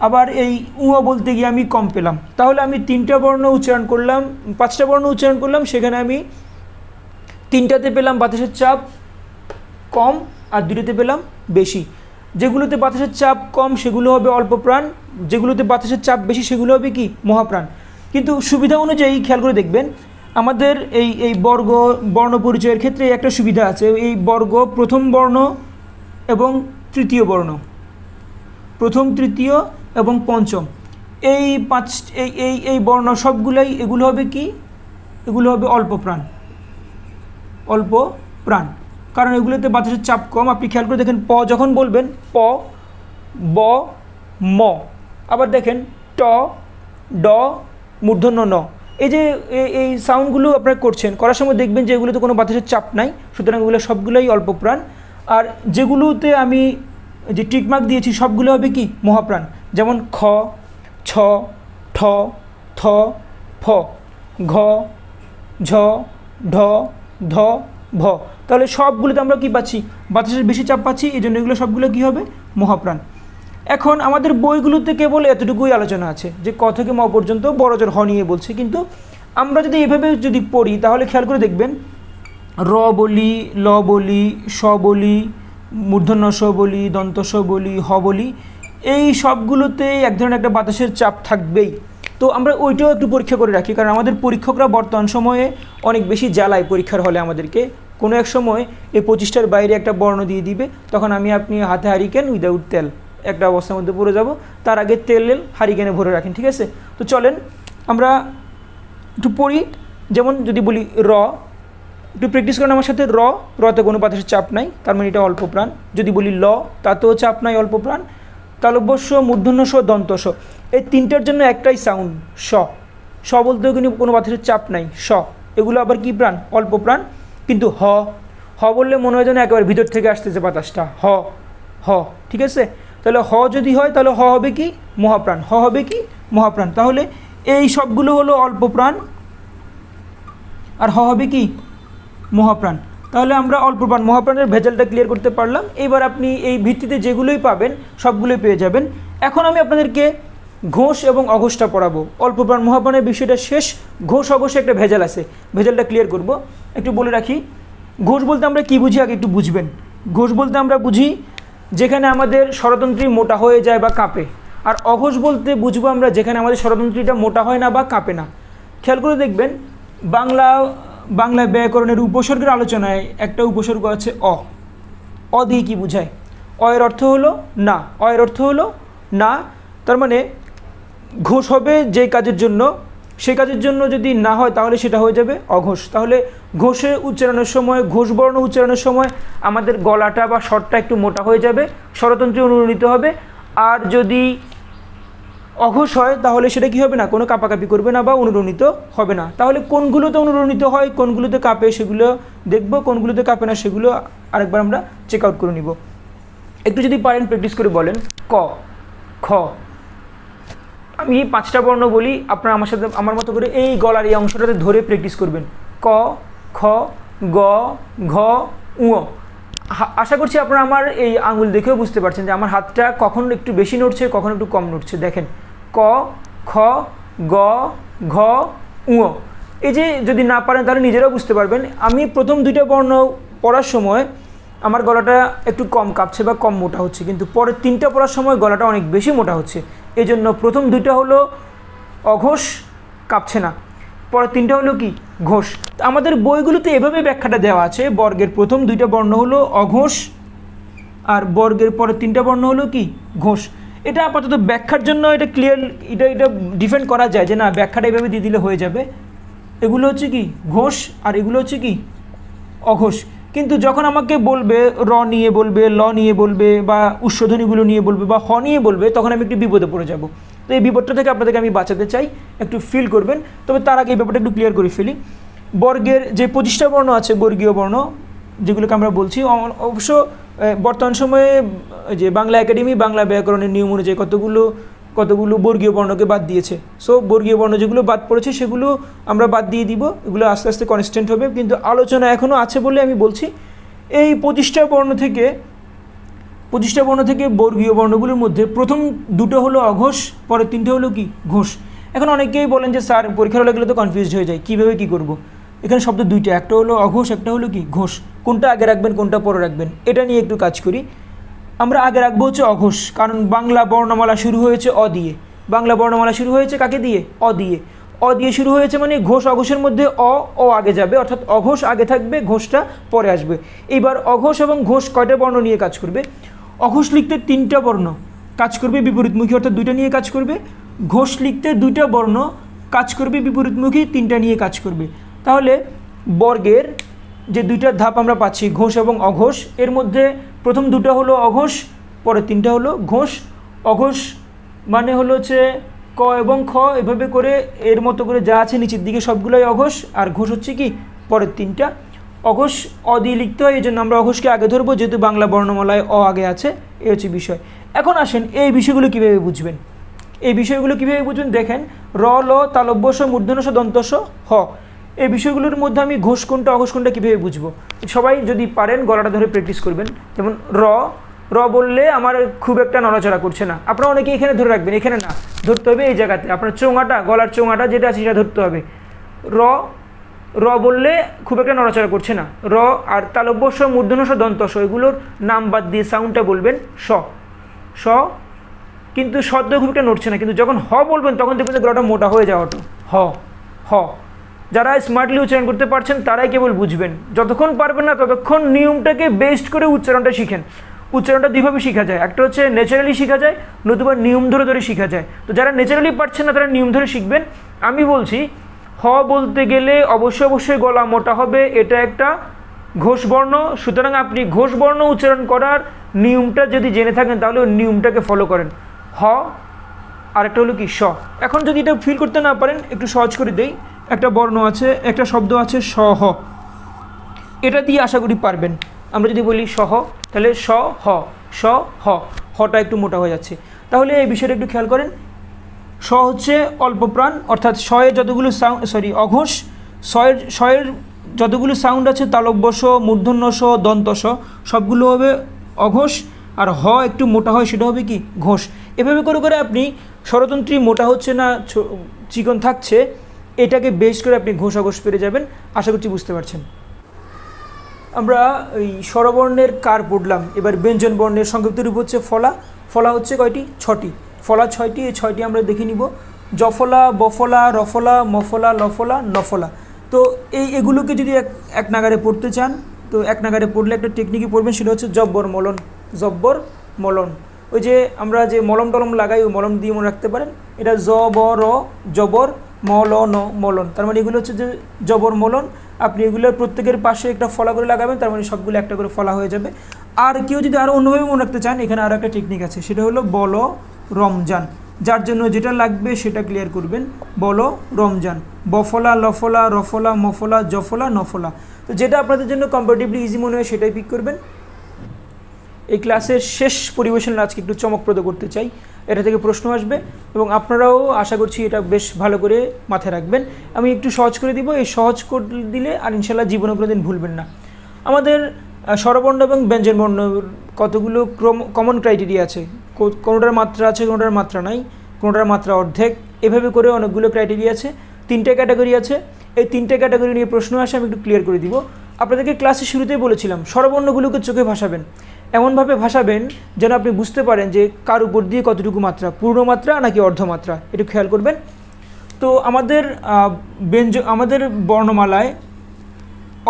আবার এই উ বলতে গিয়ে আমি কম পেলাম। তাহলে আমি 3টা বর্ণ উচ্চারণ করলাম, 5টা বর্ণ উচ্চারণ করলাম, সেখানে আমি 3টাতে পেলাম বাতাসের চাপ কম আর 2টাতে পেলাম বেশি। যেগুলোতে বাতাসের চাপ কম সেগুলো হবে অল্প প্রাণ, যেগুলোতে বাতাসের চাপ বেশি সেগুলো হবে কি? মহাপ্রাণ। কিন্তু সুবিধা অনুযায়ী খেয়াল করে দেখবেন আমাদের এই বর্ণ পরিচয়ের ক্ষেত্রে একটা সুবিধা আছে। এই বর্গ প্রথম বর্ণ এবং তৃতীয় বর্ণ, প্রথম, তৃতীয় এবং পঞ্চম, এই এই বর্ণ সবগুলাই এগুলো হবে কি? এগুলো হবে অল্প প্রাণ, অল্প প্রাণ, কারণ এগুলোতে বাতাসের চাপ কম। আপনি খেয়াল করে দেখেন প যখন বলবেন প, ব, ম, আবার দেখেন ট, ড, মূর্ধন্য ন, এই যে এই সাউন্ডগুলো আপনারা করছেন, করার সময় দেখবেন যে এগুলোতে কোনো বাতাসের চাপ নাই, সুতরাং এগুলো সবগুলোই অল্প প্রাণ। আর যেগুলোতে আমি যে টিকমার্ক দিয়েছি সবগুলো হবে কি? মহাপ্রাণ। যেমন খ, ছ, ঠ, থ, ফ, ঘ, ঝ, ঢ, ধ, ভ। তাহলে সবগুলোতে আমরা কি পাচ্ছি? বাতাসের বেশি চাপ পাচ্ছি, এই জন্য এগুলো সবগুলো কী হবে? মহাপ্রাণ। এখন আমাদের বইগুলোতে কেবল এতটুকুই আলোচনা আছে যে ক থেকে ম পর্যন্ত বড় জোর হ নিয়ে বলছে, কিন্তু আমরা যদি এভাবে যদি পড়ি তাহলে খেয়াল করে দেখবেন র বলি, ল বলি, স বলি, মূর্ধন্য স বলি, দন্ত স বলি, হ বলি, এই সবগুলোতে এক ধরনের একটা বাতাসের চাপ থাকবেই। তো আমরা ওইটাও একটু পরীক্ষা করে রাখি, কারণ আমাদের পরীক্ষকরা বর্তমান সময়ে অনেক বেশি জ্বালায় পরীক্ষার হলে আমাদেরকে। কোনো এক সময় এই 25টার বাইরে একটা বর্ণ দিয়ে দিবে, তখন আপনি হাতে হারিকেন উইদাউট তেল একটা অবস্থার মধ্যে পড়ে যাব। তার আগে তেল হারিকেনে ভরে রাখেন, ঠিক আছে? তো চলেন আমরা একটু পড়ি। যেমন যদি বলি র, একটু প্র্যাকটিস করেন আমার সাথে। রতে কোনো বাতাসের চাপ নাই, তার মানে এটা অল্প প্রাণ। যদি বলি ল, তাতেও চাপ নাই, অল্প প্রাণ। তালব্য স, মূর্ধন্য স, দন্ত স, এই 3টার জন্য একটাই সাউন্ড স। স বলতেও কিন্তু কোনো বাতাসের চাপ নাই, স। এগুলো আবার কি প্রাণ? অল্প প্রাণ। কিন্তু হ, হ বললে মনে হয় যেন একেবারে ভিতর থেকে আসতেছে বাতাসটা, হ, হ, ঠিক আছে? তাহলে হ যদি হয় তাহলে হ হবে কি? মহাপ্রাণ। হ হবে কি? মহাপ্রাণ। তাহলে এই সবগুলো হলো অল্প প্রাণ আর হ হবে কি? মহাপ্রাণ। তাহলে আমরা অল্প প্রাণ মহাপ্রাণের ভেজালটা ক্লিয়ার করতে পারলাম। এইবার আপনি এই ভিত্তিতে যেগুলোই পাবেন সবগুলোই পেয়ে যাবেন। এখন আমি আপনাদেরকে ঘোষ এবং অঘোষটা পড়াবো। অল্প প্রাণ মহাপ্রাণের বিষয়টা শেষ, ঘোষ অঘোষে একটা ভেজাল আছে, ভেজালটা ক্লিয়ার করব। একটু বলে রাখি, ঘোষ বলতে আমরা কি বুঝি আগে একটু বুঝবেন। ঘোষ বলতে আমরা বুঝি যেখানে আমাদের স্বরতন্ত্রী মোটা হয়ে যায় বা কাঁপে, আর অঘোষ বলতে বুঝবো আমরা যেখানে আমাদের স্বরতন্ত্রীটা মোটা হয় না বা কাঁপে না। খেয়াল করে দেখবেন বাংলা ব্যাকরণের উপসর্গের আলোচনায় একটা উপসর্গ আছে অ। অ দিয়ে কী বোঝায়? অ এর অর্থ হলো না, অ এর অর্থ হলো না। তার মানে ঘোষ হবে যে কাজের জন্য, সেই কাজের জন্য যদি না হয় তাহলে সেটা হয়ে যাবে অঘোষ। তাহলে ঘোষে উচ্চারণের সময়, ঘোষ বর্ণ উচ্চারণের সময় আমাদের গলাটা বা স্বরটা একটু মোটা হয়ে যাবে, স্বরতন্ত্রী অনুরণিত হবে। আর যদি অঘোষ হয় তাহলে সেটা কি হবে না? কোনো কাঁপাকাঁপি করবে না বা অনুরণিত হবে না। তাহলে কোনগুলোতে অনুরণিত হয়, কোনগুলোতে কাঁপে সেগুলো দেখব, কোনগুলোতে কাঁপে না সেগুলো আরেকবার আমরা চেক আউট করে নিব। একটু যদি পারেন প্র্যাকটিস করে বলেন। ক, খ, আমি 5টা বর্ণ বলি, আপনারা আমার সাথে আমার মতো করে এই গলার এই অংশটাতে ধরে প্র্যাকটিস করবেন। ক, খ, গ, ঘ, ঙ। আশা করছি আপনারা আমার এই আঙুল দেখেও বুঝতে পারছেন যে আমার হাতটা কখন একটু বেশি নড়ছে, কখন একটু কম নড়ছে। দেখেন ক, খ, গ, ঘ, ঙ। এই যে যদি না পারেন তাহলে নিজেরাও বুঝতে পারবেন। আমি প্রথম 2টা বর্ণ পড়ার সময় আমার গলাটা একটু কম কাঁপছে বা কম মোটা হচ্ছে, কিন্তু পরের 3টা পড়ার সময় গলাটা অনেক বেশি মোটা হচ্ছে। এই জন্য প্রথম 2টা হলো অঘোষ, কাঁপছে না। পরের 3টা হলো কি? ঘোষ। আমাদের বইগুলোতে এভাবে ব্যাখ্যাটা দেওয়া আছে, বর্গের প্রথম 2টা বর্ণ হলো অঘোষ আর বর্গের পরের 3টা বর্ণ হলো কি? ঘোষ। এটা আপাতত ব্যাখ্যার জন্য এটা ক্লিয়ার, এটা ডিফেন্ড করা যায় যে না ব্যাখ্যাটা এভাবে দিয়ে দিলে হয়ে যাবে। এগুলো হচ্ছে কি? ঘোষ আর এগুলো হচ্ছে কি? অঘোষ। কিন্তু যখন আমাকে বলবে র নিয়ে বলবে, ল নিয়ে বলবে, বা উষ্ঠধ্বনিগুলো নিয়ে বলবে, বা হ নিয়ে বলবে, তখন আমি একটু বিপদে পড়ে যাব। তো এই বিপদটা থেকে আপনাদেরকে আমি বাঁচাতে চাই, একটু ফিল করবেন। তবে তার আগে এই ব্যাপারটা একটু ক্লিয়ার করে ফেলি। বর্গের যে 25টা বর্ণ আছে, বর্গীয় বর্ণ যেগুলোকে আমরা বলছি, অবশ্য বর্তমান সময়ে যে বাংলা একাডেমি বাংলা ব্যাকরণের নিয়ম অনুযায়ী কতগুলো বর্গীয় বর্ণকে বাদ দিয়েছে। সো বর্গীয় বর্ণ যেগুলো বাদ পড়েছে সেগুলো আমরা বাদ দিয়ে দিব, এগুলো আস্তে আস্তে কনস্ট্যান্ট হবে। কিন্তু আলোচনা এখনও আছে বলে আমি বলছি, এই 25টা বর্ণ থেকে বর্গীয় বর্ণগুলোর মধ্যে প্রথম দুটো হলো অঘোষ, পরের তিনটে হলো কি ঘোষ। এখন অনেকেই বলেন যে স্যার পরীক্ষার হলে গেলে তো কনফিউজড হয়ে যায়, কীভাবে কী করব। এখানে শব্দ দুইটা, একটা হলো অঘোষ, একটা হলো কি ঘোষ। কোনটা আগে রাখবেন, কোনটা পরে রাখবেন, এটা নিয়ে একটু কাজ করি। আমরা আগে রাখবো হচ্ছে অঘোষ, কারণ বাংলা বর্ণমালা শুরু হয়েছে অ দিয়ে। বাংলা বর্ণমালা শুরু হয়েছে কাকে দিয়ে? অ দিয়ে। অ দিয়ে শুরু হয়েছে মানে ঘোষ অঘোষের মধ্যে অ আগে যাবে, অর্থাৎ অঘোষ আগে থাকবে, ঘোষটা পরে আসবে। এইবার অঘোষ এবং ঘোষ কয়টা বর্ণ নিয়ে কাজ করবে? অঘোষ লিখতে 3টা বর্ণ কাজ করবে বিপরীতমুখী, অর্থাৎ 2টা নিয়ে কাজ করবে। ঘোষ লিখতে 2টা বর্ণ কাজ করবে বিপরীতমুখী, 3টা নিয়ে কাজ করবে। তাহলে বর্গের যে 2টা ধাপ আমরা পাচ্ছি, ঘোষ এবং অঘোষ, এর মধ্যে প্রথম 2টা হলো অঘোষ, পরে 3টা হলো ঘোষ। অঘোষ মানে হলো হচ্ছে ক এবং খ, এভাবে করে এর মতো করে যা আছে নিচের দিকে সবগুলোই অঘোষ, আর ঘোষ হচ্ছে কি পরের 3টা। অঘোষ অ দিয়ে লিখতে হয়, এই জন্য আমরা অঘোষকে আগে ধরবো, যেহেতু বাংলা বর্ণমালায় অ আগে আছে। এই হচ্ছে বিষয়। এখন আসেন এই বিষয়গুলো কীভাবে বুঝবেন। দেখেন, র, ল, তালব্য শ, মূর্ধন্য ষ, দন্ত স, হ, এই বিষয়গুলোর মধ্যে আমি ঘোষ কোনটা অঘোষ কোনটা কীভাবে বুঝবো? সবাই যদি পারেন গলাটা ধরে প্র্যাকটিস করবেন। যেমন র বললে আমার খুব একটা নড়াচড়া করছে না, আপনারা অনেকে এখানে ধরে রাখবেন, এখানে না, ধরতে হবে এই জায়গাতে, আপনার চোঙাটা, গলার চোঙাটা যেটা আছে সেটা ধরতে হবে। র বললে খুব একটা নড়াচড়া করছে না। র আর তালব্য স, মূর্ধন্য ষ, দন্ত স, এগুলোর নাম বাদ দিয়ে সাউন্ডটা বলবেন স, কিন্তু শব্দ খুব একটা নড়ছে না। কিন্তু যখন হ বলবেন তখন দেখবেন যে গলাটা মোটা হয়ে যাওয়াটা হ। যারা স্মার্টলি উচ্চারণ করতে পারছেন তারাই কেবল বুঝবেন, যতক্ষণ পারবেন না ততক্ষণ নিয়মটাকে বেস্ট করে উচ্চারণটা শিখেন। উচ্চারণটা দুইভাবে শেখা যায়, একটা হচ্ছে ন্যাচারালি শেখা যায়, নতুবা নিয়ম ধরে শেখা যায়। তো যারা ন্যাচারালি পারছেন না তারা নিয়ম ধরে শিখবেন। আমি বলছি হ বলতে গেলে অবশ্যই গলা মোটা হবে, এটা একটা ঘোষ বর্ণ। সুতরাং আপনি ঘোষ বর্ণ উচ্চারণ করার নিয়মটা যদি জেনে থাকেন তাহলে ওই নিয়মটাকে ফলো করেন। হ আর একটা হলো কি স। এখন যদি এটা ফিল করতে না পারেন একটু সহজ করে দেই, একটা বর্ণ আছে, একটা শব্দ আছে সহ, এটা দিয়ে আশা করি পারবেন। আমরা যদি বলি সহ, তাহলে স হ, হটা একটু মোটা হয়ে যাচ্ছে। তাহলে এই বিষয়টা একটু খেয়াল করেন। স হচ্ছে অল্প প্রাণ, অর্থাৎ শয়ের যতগুলো অঘোষ, শয়ের যতগুলো সাউন্ড আছে, তালব্য স, মূর্ধন্য স, দন্ত স, সবগুলো হবে অঘোষ, আর হ একটু মোটা হয় সেটা হবে কি ঘোষ। এভাবে করে আপনি স্বরতন্ত্রী মোটা হচ্ছে না চিকন থাকছে, এটাকে বেশ করে আপনি ঘোষ অঘোষ পেরে যাবেন। আশা করছি বুঝতে পারছেন। আমরা এই স্বরবর্ণের কার পড়লাম, এবার ব্যঞ্জন বর্ণের সংক্ষিপ্ত রূপ হচ্ছে ফলা। ফলা হচ্ছে কয়টি? 6টি। ফলা 6টি, এই 6টি আমরা দেখে নিব। জফলা, বফলা, রফলা, মফলা, লফলা, নফলা। তো এগুলোকে যদি এক নাগারে পড়তে চান, তো এক নাগারে পড়লে একটা টেকনিকই পড়বেন, সেটা হচ্ছে জব্বর মলন। ওই যে আমরা যে মলম টলম লাগাই, ওই মলম দিয়ে মনে রাখতে পারেন। এটা জবর মলন, তার মানে এগুলো হচ্ছে যে জবর মলন। আপনি এগুলোর প্রত্যেকের পাশে একটা ফলা করে লাগাবেন, তার মানে সবগুলো একটা করে ফলা হয়ে যাবে। আর কেউ যদি আরও অন্যভাবে মনে রাখতে চান, এখানে আরও একটা টেকনিক আছে, সেটা হলো বল রমজান। যার জন্য যেটা লাগবে সেটা ক্লিয়ার করবেন। বল রমজান, বফলা, লফলা, রফলা, মফলা, জফলা, নফলা। তো যেটা আপনাদের জন্য কম্পারেটিভলি ইজি মনে হয় সেটাই পিক করবেন। এই ক্লাসের শেষ পরিবেশন আজকে একটু চমকপ্রদ করতে চাই, এটা থেকে প্রশ্ন আসবে এবং আপনারাও আশা করছি এটা বেশ ভালো করে মাথায় রাখবেন। আমি একটু সহজ করে দিব, এই সহজ করে দিলে আর ইনশাল্লাহ জীবনে কোনোদিন ভুলবেন না। আমাদের স্বরবর্ণ এবং ব্যঞ্জনবর্ণ কতগুলো কমন ক্রাইটেরিয়া আছে, কোনোটার মাত্রা আছে, কোনোটার মাত্রা নাই, কোনোটার মাত্রা অর্ধেক, এভাবে করে অনেকগুলো ক্রাইটেরিয়া আছে। 3টে ক্যাটাগরি আছে, এই 3টে ক্যাটাগরি নিয়ে প্রশ্ন আসে, আমি একটু ক্লিয়ার করে দিব। আপনাদেরকে ক্লাসের শুরুতেই বলেছিলাম স্বরবর্ণগুলোকে চোখে ভাসাবেন, এমনভাবে ভাসাবেন যেন আপনি বুঝতে পারেন যে কার উপর দিয়ে কতটুকু মাত্রা, পূর্ণ মাত্রা নাকি অর্ধমাত্রা, একটু খেয়াল করবেন। তো আমাদের বর্ণমালায়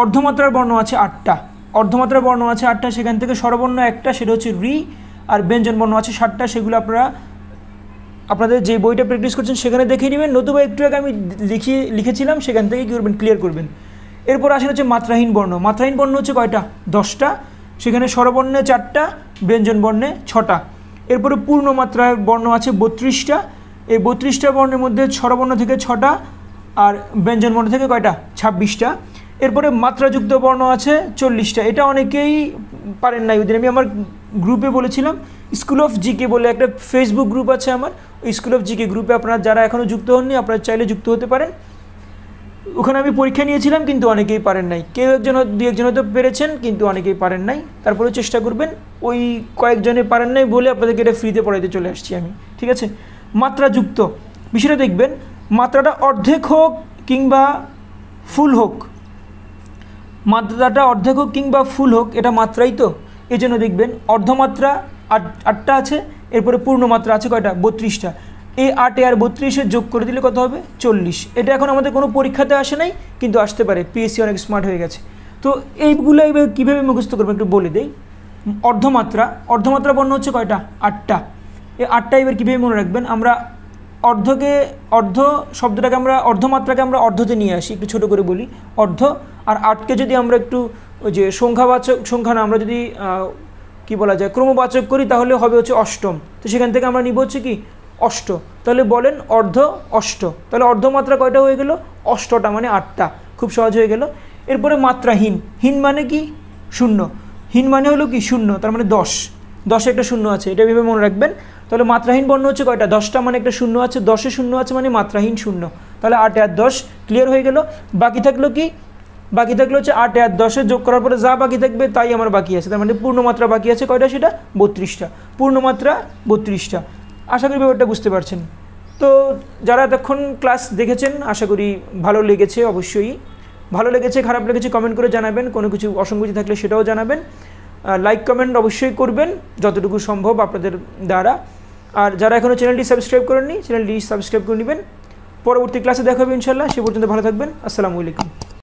অর্ধমাত্রার বর্ণ আছে 8টা, সেখান থেকে স্বরবর্ণ একটা, সেটা হচ্ছে রি, আর ব্যঞ্জন বর্ণ আছে 7টা, সেগুলো আপনাদের যে বইটা প্র্যাকটিস করছেন সেখানে দেখে নেবেন, নতুবা একটু আগে আমি লিখেছিলাম সেখান থেকে কী করবেন, ক্লিয়ার করবেন। এরপর আসেন হচ্ছে মাত্রাহীন বর্ণ। মাত্রাহীন বর্ণ হচ্ছে কয়টা? 10টা। সেখানে স্বরবর্ণে 4টা, ব্যঞ্জন বর্ণে 6টা। এরপরে পূর্ণমাত্রায় বর্ণ আছে 32টা। এই 32টা বর্ণের মধ্যে স্বরবর্ণ থেকে 6টা আর ব্যঞ্জন বর্ণ থেকে কয়টা? 26টা। এরপরে মাত্রাযুক্ত বর্ণ আছে 40টা। এটা অনেকেই পারেন না। ওই দিন আমি আমার গ্রুপে বলেছিলাম, স্কুল অফ জিকে বলে একটা ফেসবুক গ্রুপ আছে আমার, ওই স্কুল অফ জিকে গ্রুপে আপনারা যারা এখনও যুক্ত হননি আপনারা চাইলে যুক্ত হতে পারেন। ওখানে আমি পরীক্ষা নিয়েছিলাম কিন্তু অনেকেই পারেন নাই। কেউ একজন দু একজন হয়তো পেরেছেন কিন্তু অনেকেই পারেন নাই। তারপরে চেষ্টা করবেন। ওই কয়েকজনে পারেন নাই বলে আপনাদেরকে এটা ফ্রিতে পড়াইতে চলে আসছি আমি, ঠিক আছে? মাত্রাযুক্ত বিষয়টা দেখবেন, মাত্রাটা অর্ধেক হোক কিংবা ফুল হোক, মাত্রাটা অর্ধেক হোক কিংবা ফুল হোক, এটা মাত্রাই তো। এই জন্য দেখবেন অর্ধমাত্রা 8টা আছে, এরপরে পূর্ণমাত্রা আছে কয়টা? 32টা। এই 8 আর 32 যোগ করে দিলে কত হবে? 40। এটা এখন আমাদের কোনো পরীক্ষাতে আসে নাই কিন্তু আসতে পারে, পিএসসি অনেক স্মার্ট হয়ে গেছে। তো এইগুলো এইভাবে কীভাবে মুখস্থ করবেন একটু বলে দেই। অর্ধমাত্রা বর্ণ হচ্ছে কয়টা? 8টা। এই 8টা এবার কীভাবে মনে রাখবেন, আমরা অর্ধ শব্দটাকে আমরা অর্ধমাত্রাকে আমরা অর্ধতে নিয়ে আসি, একটু ছোটো করে বলি অর্ধ। আর 8কে যদি আমরা একটু ওই যে সংখ্যা না, আমরা যদি কি বলা যায় ক্রমবাচক করি তাহলে হবে হচ্ছে অষ্টম। তো সেখান থেকে আমরা নিব হচ্ছে কি? অষ্ট। তাহলে বলেন অর্ধ অষ্ট। তাহলে অর্ধমাত্রা কয়টা হয়ে গেল? 8টা, মানে 8টা। খুব সহজ হয়ে গেল। এরপরে মাত্রাহীন। হীন মানে কি? শূন্য। হীন মানে হলো কি? শূন্য। তার মানে 10 একটা শূন্য আছে, এটা ভেবে মনে রাখবেন। তাহলে মাত্রাহীন বর্ণ হচ্ছে কয়টা? 10টা, মানে একটা শূন্য আছে। 10-এ শূন্য আছে মানে মাত্রাহীন শূন্য। তাহলে 8 আর 10 ক্লিয়ার হয়ে গেল। বাকি থাকলো কি? বাকি থাকলো হচ্ছে 8 আর 10 যোগ করার পরে যা বাকি থাকবে তাই আমার বাকি আছে। তার মানে পূর্ণমাত্রা বাকি আছে কয়টা? সেটা 32টা। পূর্ণমাত্রা 32টা। আশা করি ব্যাপারটা বুঝতে পারছেন। তো যারা এতক্ষণ ক্লাস দেখেছেন আশা করি ভালো লেগেছে। অবশ্যই ভালো লেগেছে, খারাপ লেগেছে কমেন্ট করে জানাবেন। কোনো কিছু অসঙ্গতি থাকলে সেটাও জানাবেন। লাইক কমেন্ট অবশ্যই করবেন যতটুকু সম্ভব আপনাদের দ্বারা। আর যারা এখনও চ্যানেলটি সাবস্ক্রাইব করেননি চ্যানেলটি সাবস্ক্রাইব করে নেবেন। পরবর্তী ক্লাসে দেখা হবে ইনশাল্লাহ। সে পর্যন্ত ভালো থাকবেন। আসসালামু আলাইকুম।